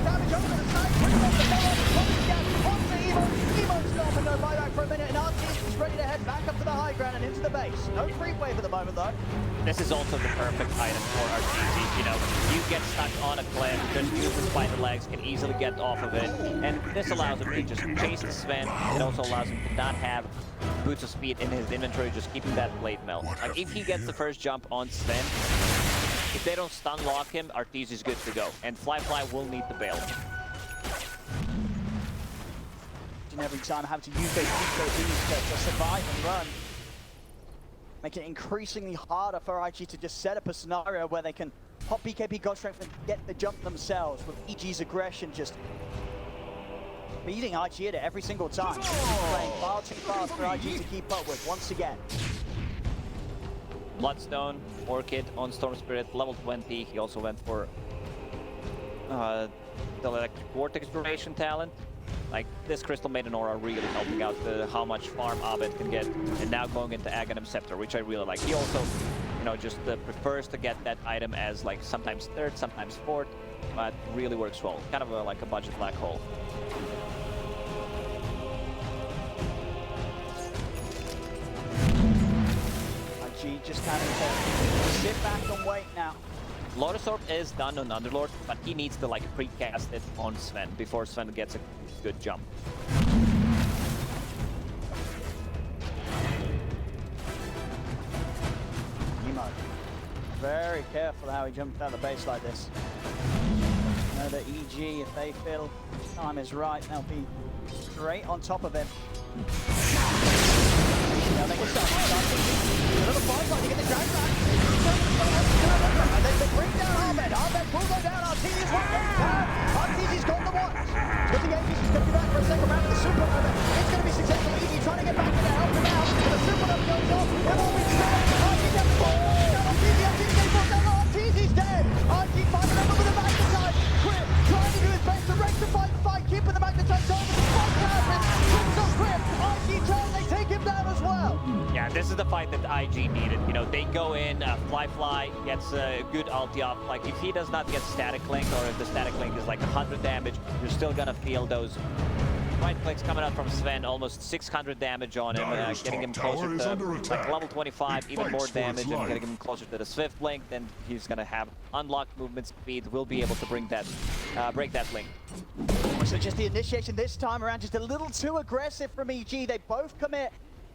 S5: damage over the side. Brings up the power. Popping down onto Evo. Evo's stopping, no buyback for a minute, and Arteezy's ready to head back up to the high ground and into the base. No creep wave at the moment, though.
S4: This is also the perfect item for Arteezy. You know, you get stuck on a cliff, just use the spider legs, can easily get off of it, and this allows him to just chase the Sven. It also allows him to not have boots of speed in his inventory, just keeping that blade melt. Like, if he gets the first jump on Sven, if they don't stun lock him, Arteezy's good to go, and Fly will need the bail.
S5: And every time having to use those BKBs to survive and run. Make it increasingly harder for IG to just set up a scenario where they can pop BKB God Strength and get the jump themselves, with EG's aggression just beating IG at it every single time. Playing far too fast for IG to keep up with once again.
S4: Bloodstone, Orchid on Storm Spirit, level 20. He also went for the Electric Vortex duration talent. Like, this Crystal Maiden Aura really helping out how much farm Abed can get, and now going into Aghanim Scepter, which I really like. He also, you know, just prefers to get that item as like sometimes third, sometimes fourth, but really works well. Kind of like a budget black hole.
S5: IG just kind of sit back and wait now.
S4: Lotus Orb is done on Underlord, but he needs to like precast it on Sven before Sven gets a good jump.
S5: Emo, very careful how he jumps out of the base like this. You know that EG, if they feel time is right, they'll be straight on top of him. Now they can start. Another fight, like to get the drag back. And they bring down Arbed. Arbed will go down. Arteezy's one down. Arteezy's got the one. He's got the Aegis. He's going to be back for a second round of the Supernova. It's going to be successful. EG trying to get back in there, help him out. And the Supernova goes off. They've all been stabbed. Arteezy gets the ball. Arteezy gets brought down. Arteezy's dead. Arteezy fighting over with the magnetite. Crit trying to do his best to rectify the fight, keeping the magnetite over. The fight happens. Tricks on Crit. IG turn. They take him down as well.
S4: Yeah, this is the fight that IG needed. You know, they go in, Fly gets a good ulti up. Like, if he does not get static link, or if the static link is like 100 damage, you're still gonna feel those Right clicks coming out from Sven, almost 600 damage on him,
S6: Dire's
S4: getting him
S6: top
S4: closer
S6: tower is
S4: to
S6: under
S4: like
S6: attack.
S4: level 25,
S6: It
S4: even more
S6: fights for its
S4: damage, and
S6: life.
S4: getting him closer to the Swift Blink. Then he's gonna have unlocked movement speed, will be able to bring that, break that blink.
S5: So just the initiation this time around, just a little too aggressive from EG. They both commit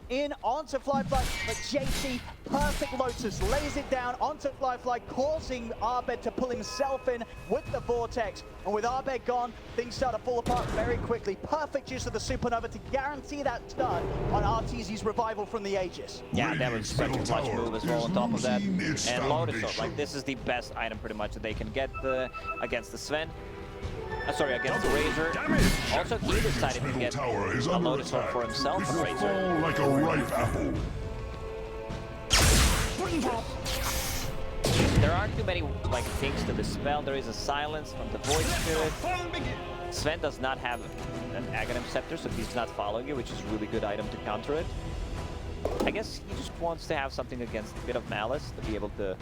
S5: in onto Fly, but JT, perfect Lotus, lays it down onto Fly, causing Abed to pull himself in with the Vortex. And with Abed gone, things start to fall apart very quickly. Perfect use of the Supernova to guarantee that stun on RTZ's revival from the Aegis.
S4: Yeah, that was such a
S6: Radiant's
S4: clutch
S6: middle
S4: move as
S6: tower
S4: well on top of that.
S6: is losing its
S4: And Lotus,
S6: foundation.
S4: like this is the best item pretty much that they can get against the Sven. Sorry, against the Razor. Also, he decided to
S6: Middle
S4: get
S6: tower is
S4: a
S6: under
S4: Lotus Orb
S6: attack.
S4: for himself
S6: It
S4: on
S6: will
S4: Razor.
S6: fall like a ripe apple.
S4: There aren't too many like things to dispel. There is a silence from the Void Spirit. Sven does not have an Aghanim Scepter, so he's not following you, which is a really good item to counter it. I guess he just wants to have something against a bit of Malice to be able to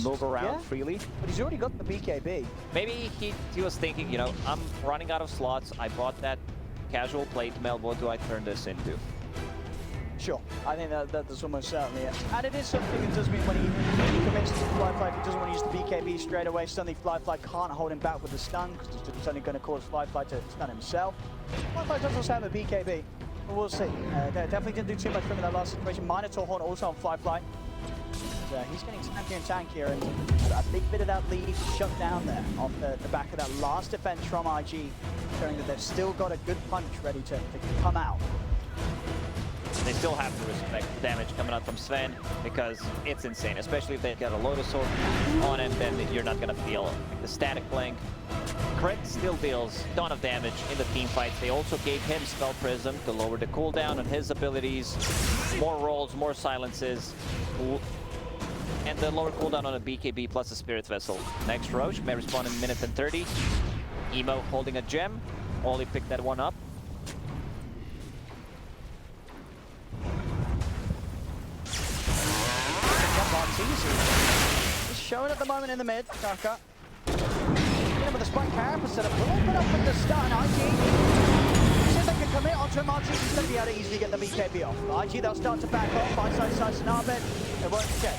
S4: move around
S5: yeah.
S4: freely.
S5: But he's already got the BKB.
S4: Maybe he was thinking, you know, I'm running out of slots. I bought that casual plate mail. What do I turn this into?
S5: Sure, I think that's almost certainly it. And it is something that does mean when he commits to Fly, he doesn't want to use the BKB straight away. Suddenly Fly can't hold him back with the stun, because it's only going to cause Fly to stun himself. Fly does also have a BKB, but we'll see. Definitely didn't do too much for him in that last situation. Minotaur Horn also on Fly. He's getting tankier and tankier, and a big bit of that lead shut down there off the back of that last defense from IG, showing that they've still got a good punch ready to come out.
S4: They still have to respect the damage coming out from Sven, because it's insane. Especially if they get a Lotus Orb on him, then you're not going to feel the static blink. Crit still deals a ton of damage in the team fights. They also gave him Spell Prism to lower the cooldown on his abilities. More rolls, more silences. And the lower cooldown on a BKB plus a Spirit Vessel. Next Roche may respawn in a minute and 30. Emo holding a gem. Oli picked that one up.
S5: He's showing at the moment in the mid, Kaka. Him with a spike carapace set up, a little bit up with the stun. IG, see if they can commit onto him. RTZ is going to be able to easily get the BKB off. IG, they'll start to back off. By side, Narbet. It won't check.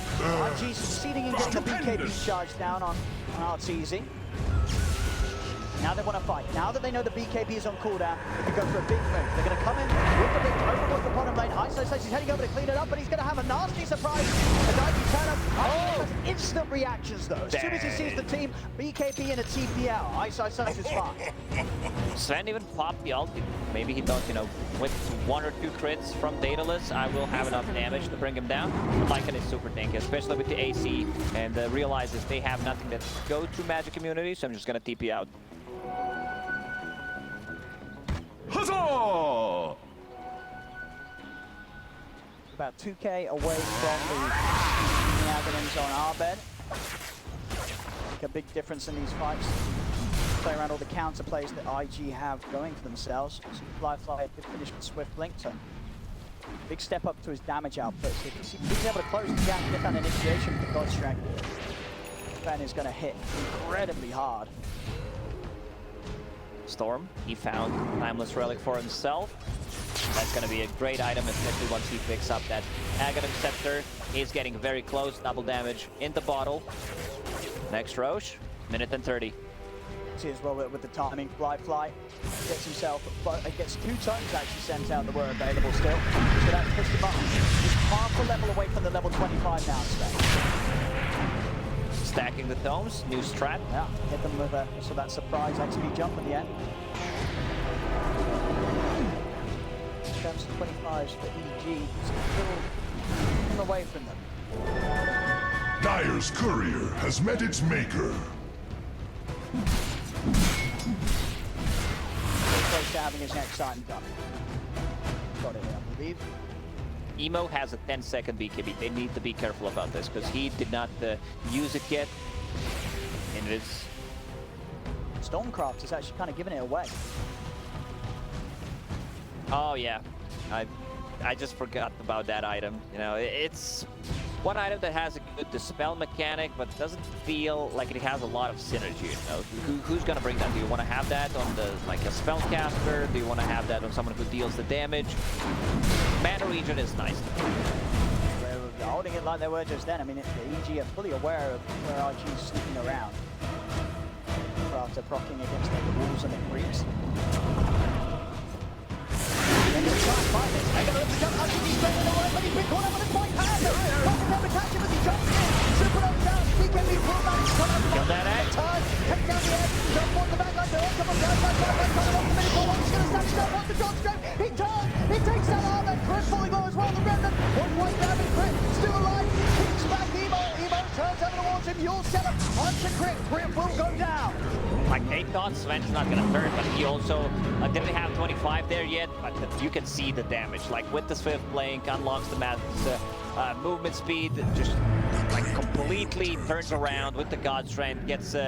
S5: IG succeeding in getting the BKB charge down on RTZ. Now they want to fight. Now that they know the BKB is on cooldown, they can go for a big move. They're going to come in with the big overlook the bottom lane. Iso he's heading over to clean it up, but he's going to have a nasty surprise. The Nike turn up. Oh, instant reactions though. As soon as he sees the team, BKB and a TPL. Iso is fine.
S4: Sven even popped the ulti. Maybe he thought, you know, with 1 or 2 crits from Daedalus, I will have enough damage to bring him down. But Lycan is super tanky, especially with the AC, and realizes they have nothing that go to magic immunity, so I'm just going to TP out.
S7: Huzzah!
S5: About 2k away from the Aghanims on Abed. Make a big difference in these fights. Play around all the counter plays that IG have going for themselves. So Fly did finish with Swift Blink, so big step up to his damage output. So if he's able to close the gap and get that initiation with the God Strike, Ben is going to hit incredibly hard.
S4: Storm, he found Timeless Relic for himself. That's going to be a great item, especially once he picks up that Aghanim Scepter. He's getting very close, double damage in the bottle. Next Roche, minute and 30.
S5: See as well with the timing, Fly gets himself, gets 2 tokens actually sent out that were available still. So that pushed him up. He's half a level away from the level 25 now today.
S4: Stacking the domes, new strat.
S5: Yeah, hit them with so that surprise XP jump at the end. In terms of 25s for EG, still away from them.
S6: Dire's courier has met its maker.
S5: Close to having his next item done. Got it, I believe.
S4: Emo has a 10-second BKB. They need to be careful about this, because he did not use it yet. And it's...
S5: Stormcraft is actually kind of giving it away.
S4: Oh yeah, I just forgot about that item. You know, it's one item that has a good dispel mechanic, but doesn't feel like it has a lot of synergy. You know, who's gonna bring that? Do you want to have that on the like a spellcaster? Do you want to have that on someone who deals the damage? Mana regen is nice.
S5: They're holding it like they were just then. I mean, the EG are fully aware of where RG's sneaking around after procking against the wolves and the creeps. They're going to try and find this. They're going to look to jump RGB straight away, but he's been caught up with his point hand. Rocket never catch him as he jumps in. Super on down. BKB pull back. He's got out
S4: Kill that egg.
S5: turn. Take down the edge. Jump on the back line. There are a couple of guys back there. Kind of off the middle ball. He's going to snatch it up on the John Strap. He turns. He takes that arm and Chris falling on as well. The Remnant. One way down and Crit still alive. Kicks back Emo. Emo turns over towards him. You'll set up onto Crit. Crit will go down.
S4: Like they thought Sven's not gonna turn, but he also didn't have 25 there yet, but you can see the damage. Like with the Swift Blink, unlocks the movement speed, just like completely turns around with the God Strength, gets 2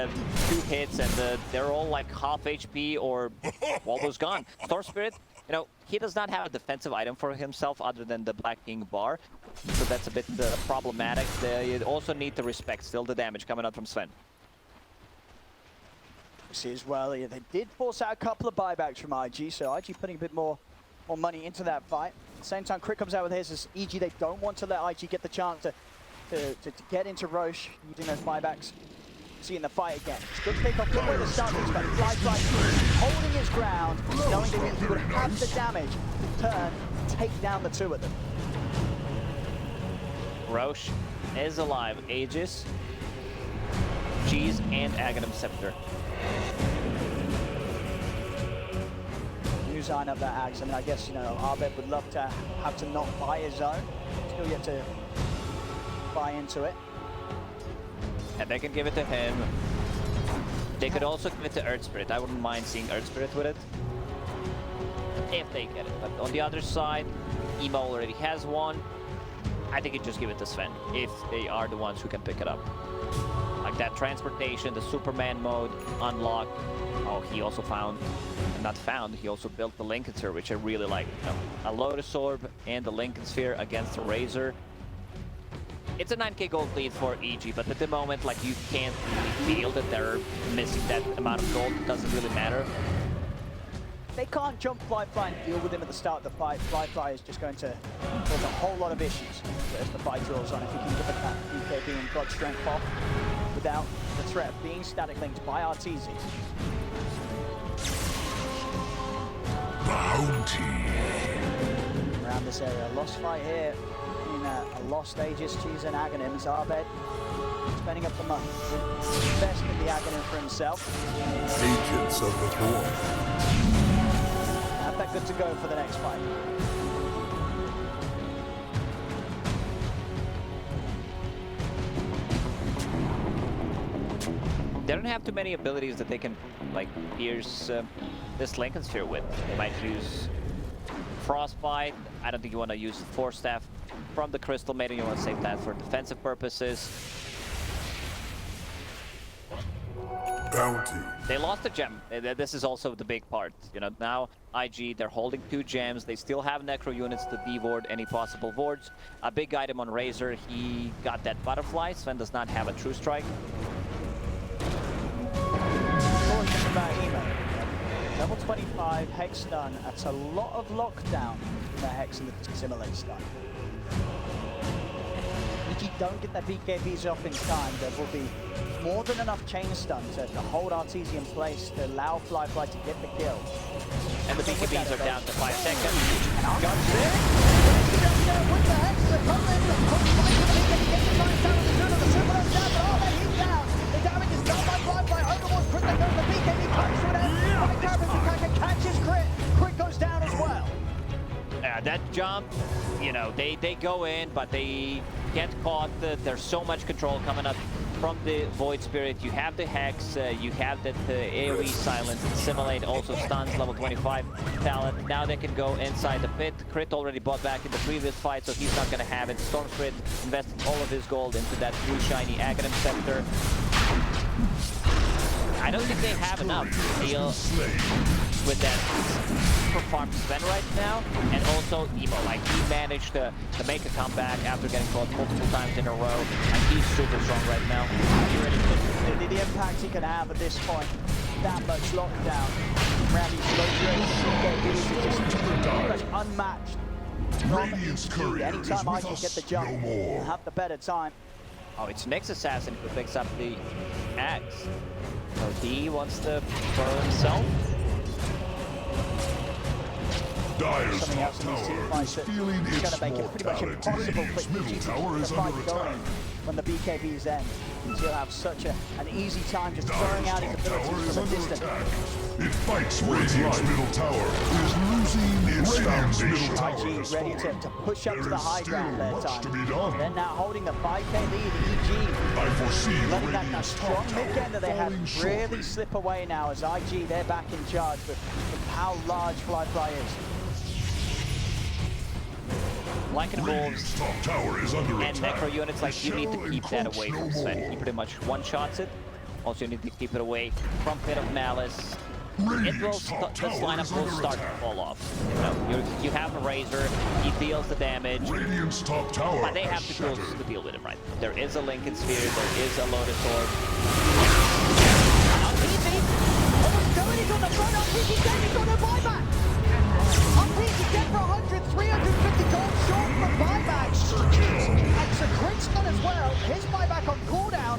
S4: hits, and they're all like half HP or almost gone. Storm Spirit, you know, he does not have a defensive item for himself other than the Black King bar, so that's a bit problematic. You also need to respect still the damage coming out from Sven.
S5: See as well, they did force out a couple of buybacks from IG, so IG putting a bit more money into that fight. At the same time, Crit comes out with his as EG. They don't want to let IG get the chance to get into Roche using those buybacks. See in the fight again. It's good pick off, good way to start this, but Fly holding his ground, knowing that he would have the damage to turn, take down the 2 of them.
S4: Roche is alive. Aegis, Cheese, and Aghanim Scepter.
S5: New sign up that Ags. I mean, I guess, you know, Arbet would love to have to not buy his own. Still yet to buy into it.
S4: And they can give it to him. They could also give it to Earth Spirit. I wouldn't mind seeing Earth Spirit with it, if they get it. But on the other side, Emo already has one. I think you just give it to Sven, if they are the ones who can pick it up. Like that transportation, the Superman mode, unlock. Oh, he also he also built the Lincoln Sphere, which I really like. You know, a Lotus Orb and the Lincoln Sphere against the Razor. It's a 9k gold lead for EG, but at the moment, like, you can't really feel that they're missing that amount of gold. It doesn't really matter.
S5: They can't jump Fly and deal with him at the start of the fight. Fly is just going to cause a whole lot of issues as the fight draws on. If you can give it that BKB and God Strength off without the threat of being static linked by Arteezy.
S6: Bounty.
S5: Around this area, lost fight here in a lost Aegis, Cheese and Aghanim as Arbet spending up the money. Investing the Aghanim for himself.
S6: Agents of the Void.
S5: Have that good to go for the next fight.
S4: They don't have too many abilities that they can, like, pierce this Lincoln Sphere with. They might use Frostbite. I don't think you want to use Force Staff from the Crystal Maiden. You want to save that for defensive purposes.
S6: Bounty.
S4: They lost a gem. This is also the big part. You know, now IG, they're holding 2 gems. They still have Necro units to devord any possible wards. A big item on Razor, he got that Butterfly. Sven does not have a True Strike.
S5: About Emo. Level 25, Hex stun. That's a lot of lockdown in the Hex and the Simulate stun. If you don't get that BKBs off in time, there will be more than enough chain stun to hold Arteezy in place to allow Fly to get the kill.
S4: And the BKBs are down to 5 seconds.
S5: Got it. With the Hex, the coverage, the BKB gets the 9 down to the Super down, but all that he's down. The damage is done by Fly. Overwatch Crit, there goes the BKB comes to an end. Right there, but catches Crit. Crit goes down as well.
S4: That jump, you know, they go in, but they get caught. There's so much control coming up from the Void Spirit. You have the Hex, you have that AoE silence, Simulate also stuns, level 25 talent. Now they can go inside the pit. Crit already bought back in the previous fight, so he's not going to have it. Storm Spirit invested all of his gold into that blue shiny Aghanim Scepter. I don't think they have enough to deal with that performed Sven right now. And also Emo, like he managed to make a comeback after getting caught multiple times in a row. And he's super strong right now.
S5: The impact he can have at this point, that much lockdown. Randy's low is just pretty much unmatched.
S6: Radiant's courier
S5: Anytime
S6: is
S5: I
S6: with
S5: can
S6: us
S5: get the jump,
S6: no more.
S5: have the better time.
S4: Oh, it's Next Assassin who picks up the axe. So he wants to throw himself.
S6: Dyer's
S5: Something
S6: top
S5: else in these team
S6: tower
S5: fights
S6: is
S5: that
S6: feeling
S5: is
S6: its
S5: going to make it pretty much
S6: mortality.
S5: impossible
S6: Radiant's
S5: for
S6: middle
S5: EG
S6: tower
S5: to
S6: is
S5: fight
S6: under
S5: going
S6: attack.
S5: when the BKBs end. He'll have such an easy time just throwing
S6: Dyer's
S5: out his
S6: top tower
S5: abilities
S6: is
S5: from a
S6: under
S5: distance.
S6: attack. It fights for its life. Middle tower is losing its foundation.
S5: IG ready to push up to the high ground there,
S6: much to be
S5: time.
S6: done.
S5: They're now holding the 5k lead. EG
S6: I foresee the
S5: letting that
S6: Radiant's
S5: strong
S6: top tower
S5: mid-game that they had
S6: falling
S5: really
S6: shortly.
S5: slip away now as IG, they're back in charge with how large Fly is.
S4: Lycan
S6: Radiant's
S4: Wolves
S6: top tower is under
S4: and
S6: attack.
S4: Necro units, like, you need to
S6: Shall
S4: keep that
S6: encroach
S4: away
S6: no
S4: from Sven.
S6: more.
S4: He pretty much one-shots it. Also, you need to keep it away from Pit of Malice. It will
S6: Radiant's top
S4: this
S6: tower
S4: lineup
S6: is
S4: will
S6: under
S4: start to
S6: attack.
S4: fall off. You have a Razor, he deals the damage,
S6: Radiant's top tower
S4: but they have
S6: has
S4: the tools
S6: shattered.
S4: to deal with it, right? There is a Lincoln Sphere, there is a Lotus Orb.
S5: RPG, almost going, he's on the front, RPG dead, he's on a buyback! RPG dead for 100, 350 gold short from buyback! And Sir Cringston as well, his buyback on cooldown.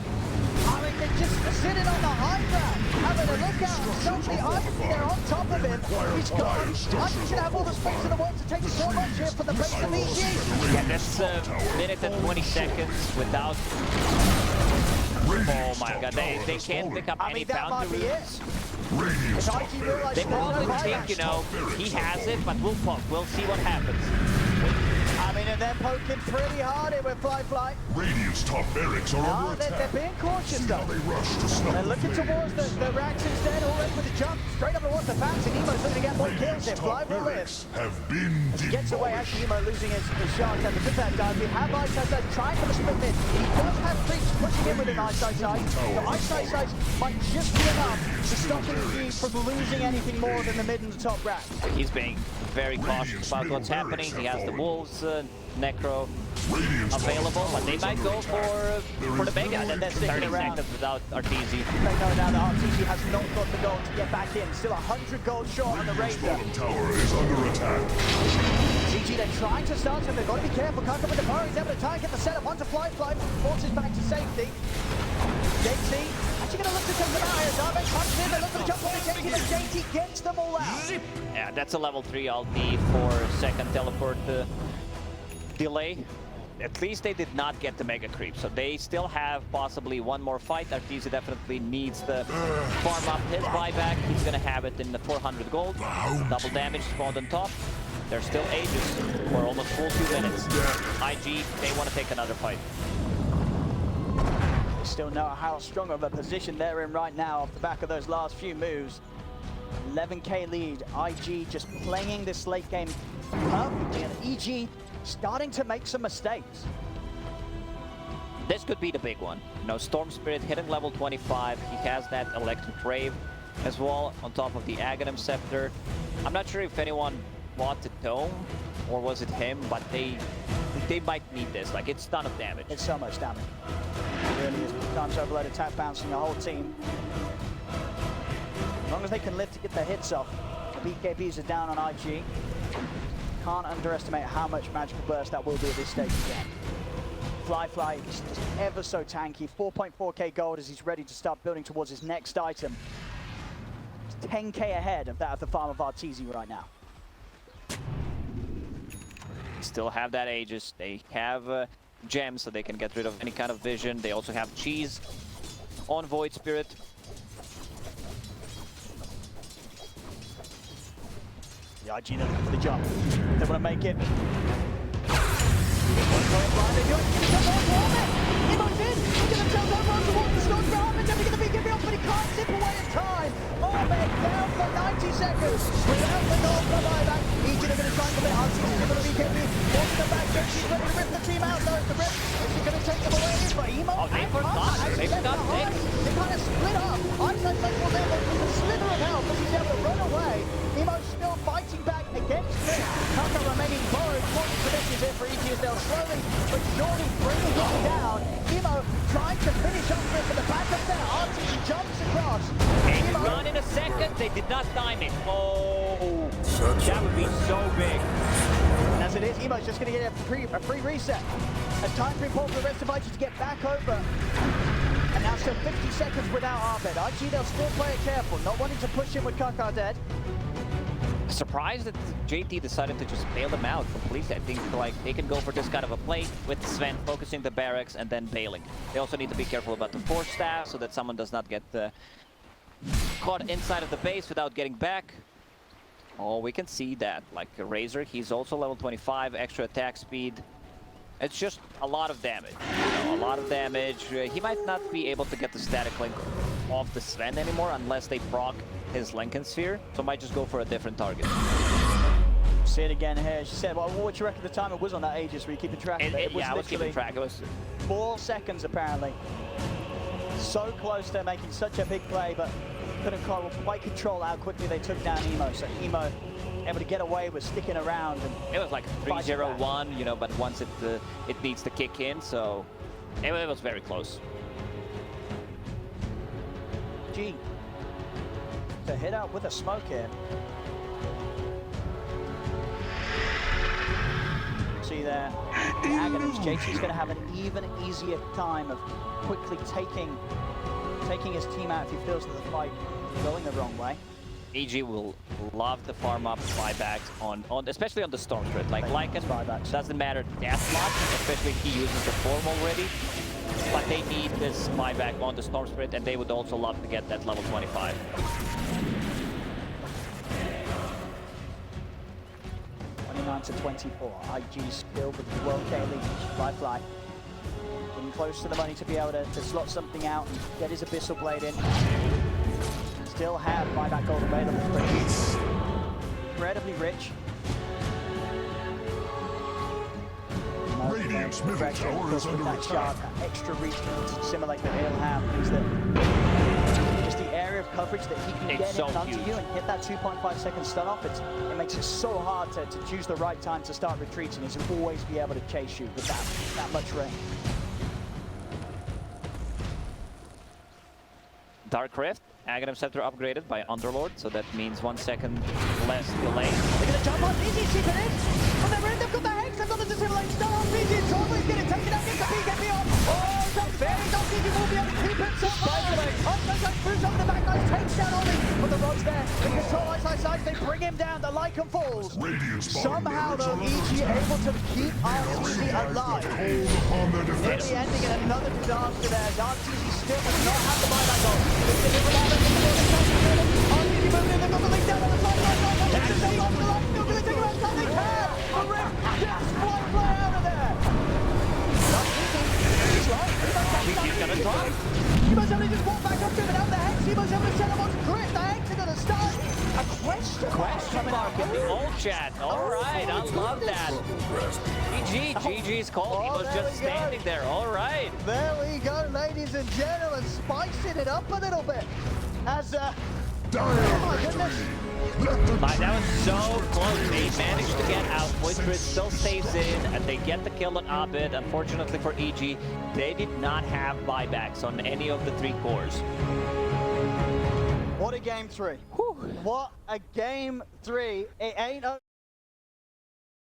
S5: I mean, they're just sitting on the high ground, having a look out, and suddenly RPG, they're on top of him. He's gone. RPG should have all the space in the world to take the so much here from the base of EG.
S4: Yeah, that's a minute and 20 seconds without... Oh my god, they can't pick up
S5: I
S4: any
S5: mean, that might
S4: bounty
S5: be it.
S4: routes.
S6: Radiant's
S5: If
S6: top
S5: IG
S6: barracks
S5: realize
S4: They
S5: there's no
S4: probably
S5: buyback,
S4: think, he has it, but we'll poke. We'll see what happens.
S5: I mean, and they're poking pretty hard here with Fly.
S6: Radiant's top barracks are
S5: No,
S6: under
S5: they're
S6: attack.
S5: being cautious
S6: Now
S5: though.
S6: they rush to snuff
S5: They're
S6: the
S5: looking
S6: flame.
S5: towards the racks instead, already with the jump, straight up towards the Fancy. Emo's looking to get more kills
S6: Radiant's
S5: here.
S6: top
S5: Fly will live.
S6: barracks have been
S5: As he gets away,
S6: demolished.
S5: actually Emo losing his shot. And the that dive, we have Eyesight trying for the split mid. He does have creeps pushing in with an Eyesight. The Eyesight might just be enough to stop EG from losing anything more than the mid and the top rack.
S4: He's being very cautious about what's happening. He has the Wolves, Necro
S6: Radiant's top
S4: available,
S6: tower
S4: but they
S6: is
S4: might
S6: under
S4: go
S6: attack.
S4: for the Mega.
S5: And they're sticking
S4: 30
S5: around.
S4: seconds without Arteezy.
S5: They know now that RTC has not got the gold to get back in. Still 100 gold short on the
S6: Radiant's
S5: Razor.
S6: bottom tower is under attack.
S5: CG, they're trying to start him. They've got to be careful. Can't come with the power. He's able to try and get the setup onto Fly. Forces back to safety. JT actually going to look to take them out here. Darbe comes in. They look for the jump on the JT, but JT gets them all out.
S4: Yeah, that's a level 3 ulti for second teleport delay. At least they did not get the Mega Creep, so they still have possibly one more fight. Arteezy definitely needs to farm up his buyback. He's gonna have it in the 400 gold. Double damage spawned on top. There's still ages for almost full 2 minutes. IG, they want to take another fight.
S5: They still know how strong of a position they're in right now off the back of those last few moves. 11k lead. IG just playing this late game perfectly, and EG starting to make some mistakes.
S4: This could be the big one. You know, Storm Spirit hitting level 25. He has that Electric Rave as well on top of the Aghanim Scepter. I'm not sure if anyone bought the Dome or was it him, but they might need this. Like, it's a ton of damage.
S5: It's so much damage. It really is. Times overload attack bouncing the whole team. As long as they can live to get their hits off. The BKBs are down on IG. Can't underestimate how much magical burst that will be at this stage again. Fly is just ever so tanky. 4.4k gold as he's ready to start building towards his next item. It's 10k ahead of that of the farm of Arteezy right now.
S4: Still have that Aegis. They have gems, so they can get rid of any kind of vision. They also have cheese on Void Spirit.
S5: The IG looking for the jump. They want to make it. Emo's in. He's going to tell them on towards the storm. Armin never going to be giving up, but he can't zip away in time. Armin down for 90 seconds without the goal for buyback. EG are going to try and commit. Arteezy is going to be getting forcing them back. She's ready to rip the team out. There's the rip. Is he going to take them away? But Emo
S4: Oh, they
S5: and
S4: forgot.
S5: Armin actually
S4: They
S5: left
S4: forgot
S5: behind.
S4: Nick.
S5: They kind of split up. Eyesight
S4: does diamond. Oh, that would be so big.
S5: And as it is, Emo's just going to get a free reset. As time to report for the rest of IG to get back over. And now still 50 seconds without Arbed. IG, they'll still play it careful, not wanting to push him with Kakar dead.
S4: Surprised that JT decided to just bail them out completely. I think like they can go for this kind of a play with Sven focusing the barracks and then bailing. They also need to be careful about the force staff so that someone does not get caught inside of the base without getting back. Oh, we can see that. Like Razor, he's also level 25, extra attack speed. It's just a lot of damage. You know, a lot of damage. He might not be able to get the static link off the Sven anymore unless they proc his Lincoln Sphere, so might just go for a different target.
S5: See it again here. She said, well, what do you reckon the time it was on that Aegis? Were you keeping track of it?
S4: Yeah, I was keeping track. It was
S5: 4 seconds apparently. So close to making such a big play, but couldn't quite control how quickly they took down Emo. So Emo able to get away with sticking around. And
S4: it was like 3-0-1, you know, but once it needs to kick in, so it was very close.
S5: G. To hit out with a smoke here. See there, the Aghanims. JT's going to have an even easier time of quickly taking his team out if he feels that the fight is going the wrong way.
S4: EG will love to farm up buybacks on especially on the Storm Spirit. Like Lycan doesn't matter that much, especially if he uses the form already. But they need this buyback on the Storm Spirit, and they would also love to get that level 25.
S5: 29-24. IG still with the World K lead. Fly. Getting close to the money to be able to slot something out and get his Abyssal Blade in. Still have buyback gold available for him. Incredibly rich.
S6: Radiant's middle tower is under
S5: that
S6: attack.
S5: shard, that extra reach to simulate that he'll have means that just the area of coverage that he can get in onto you and hit that 2.5 second stun off, it makes it so hard to choose the right time to start retreating, is to always be able to chase you with that much range.
S4: Dark Rift, Aghanim Scepter upgraded by Underlord, so that means 1 second less delay.
S5: They're gonna jump on PG, chipping in. On their end, they've got the Hex, they've got the Dissimulate Stun on PG. It's always gonna take it out, get the PKB on. Oh, it's unfair. PG will be able to keep himself alive. Unless Bruce over the back, nice takes down only. But the Rogue's there. The control side, they bring him down. The Lycan falls. Somehow, though, EG able to keep RTZ alive. Maybe ending in another disaster there. As RTZ still does not have the buyback on.
S4: He's gonna drop.
S5: He must only just walk back up to him and out the Hex. He must have to set him on crit. The Hex is gonna start. A
S4: Question mark in the old chat. All right, I love that. GG's call. He was just standing there. All right.
S5: There we go, ladies and gentlemen. Spicing it up a little bit. As oh my goodness.
S4: That was so close. They managed to get out. Voidspirit still stays in, and they get the kill on Abed. Unfortunately for EG, they did not have buybacks on any of the 3 cores.
S5: What a game 3. Whew. What a game 3. It ain't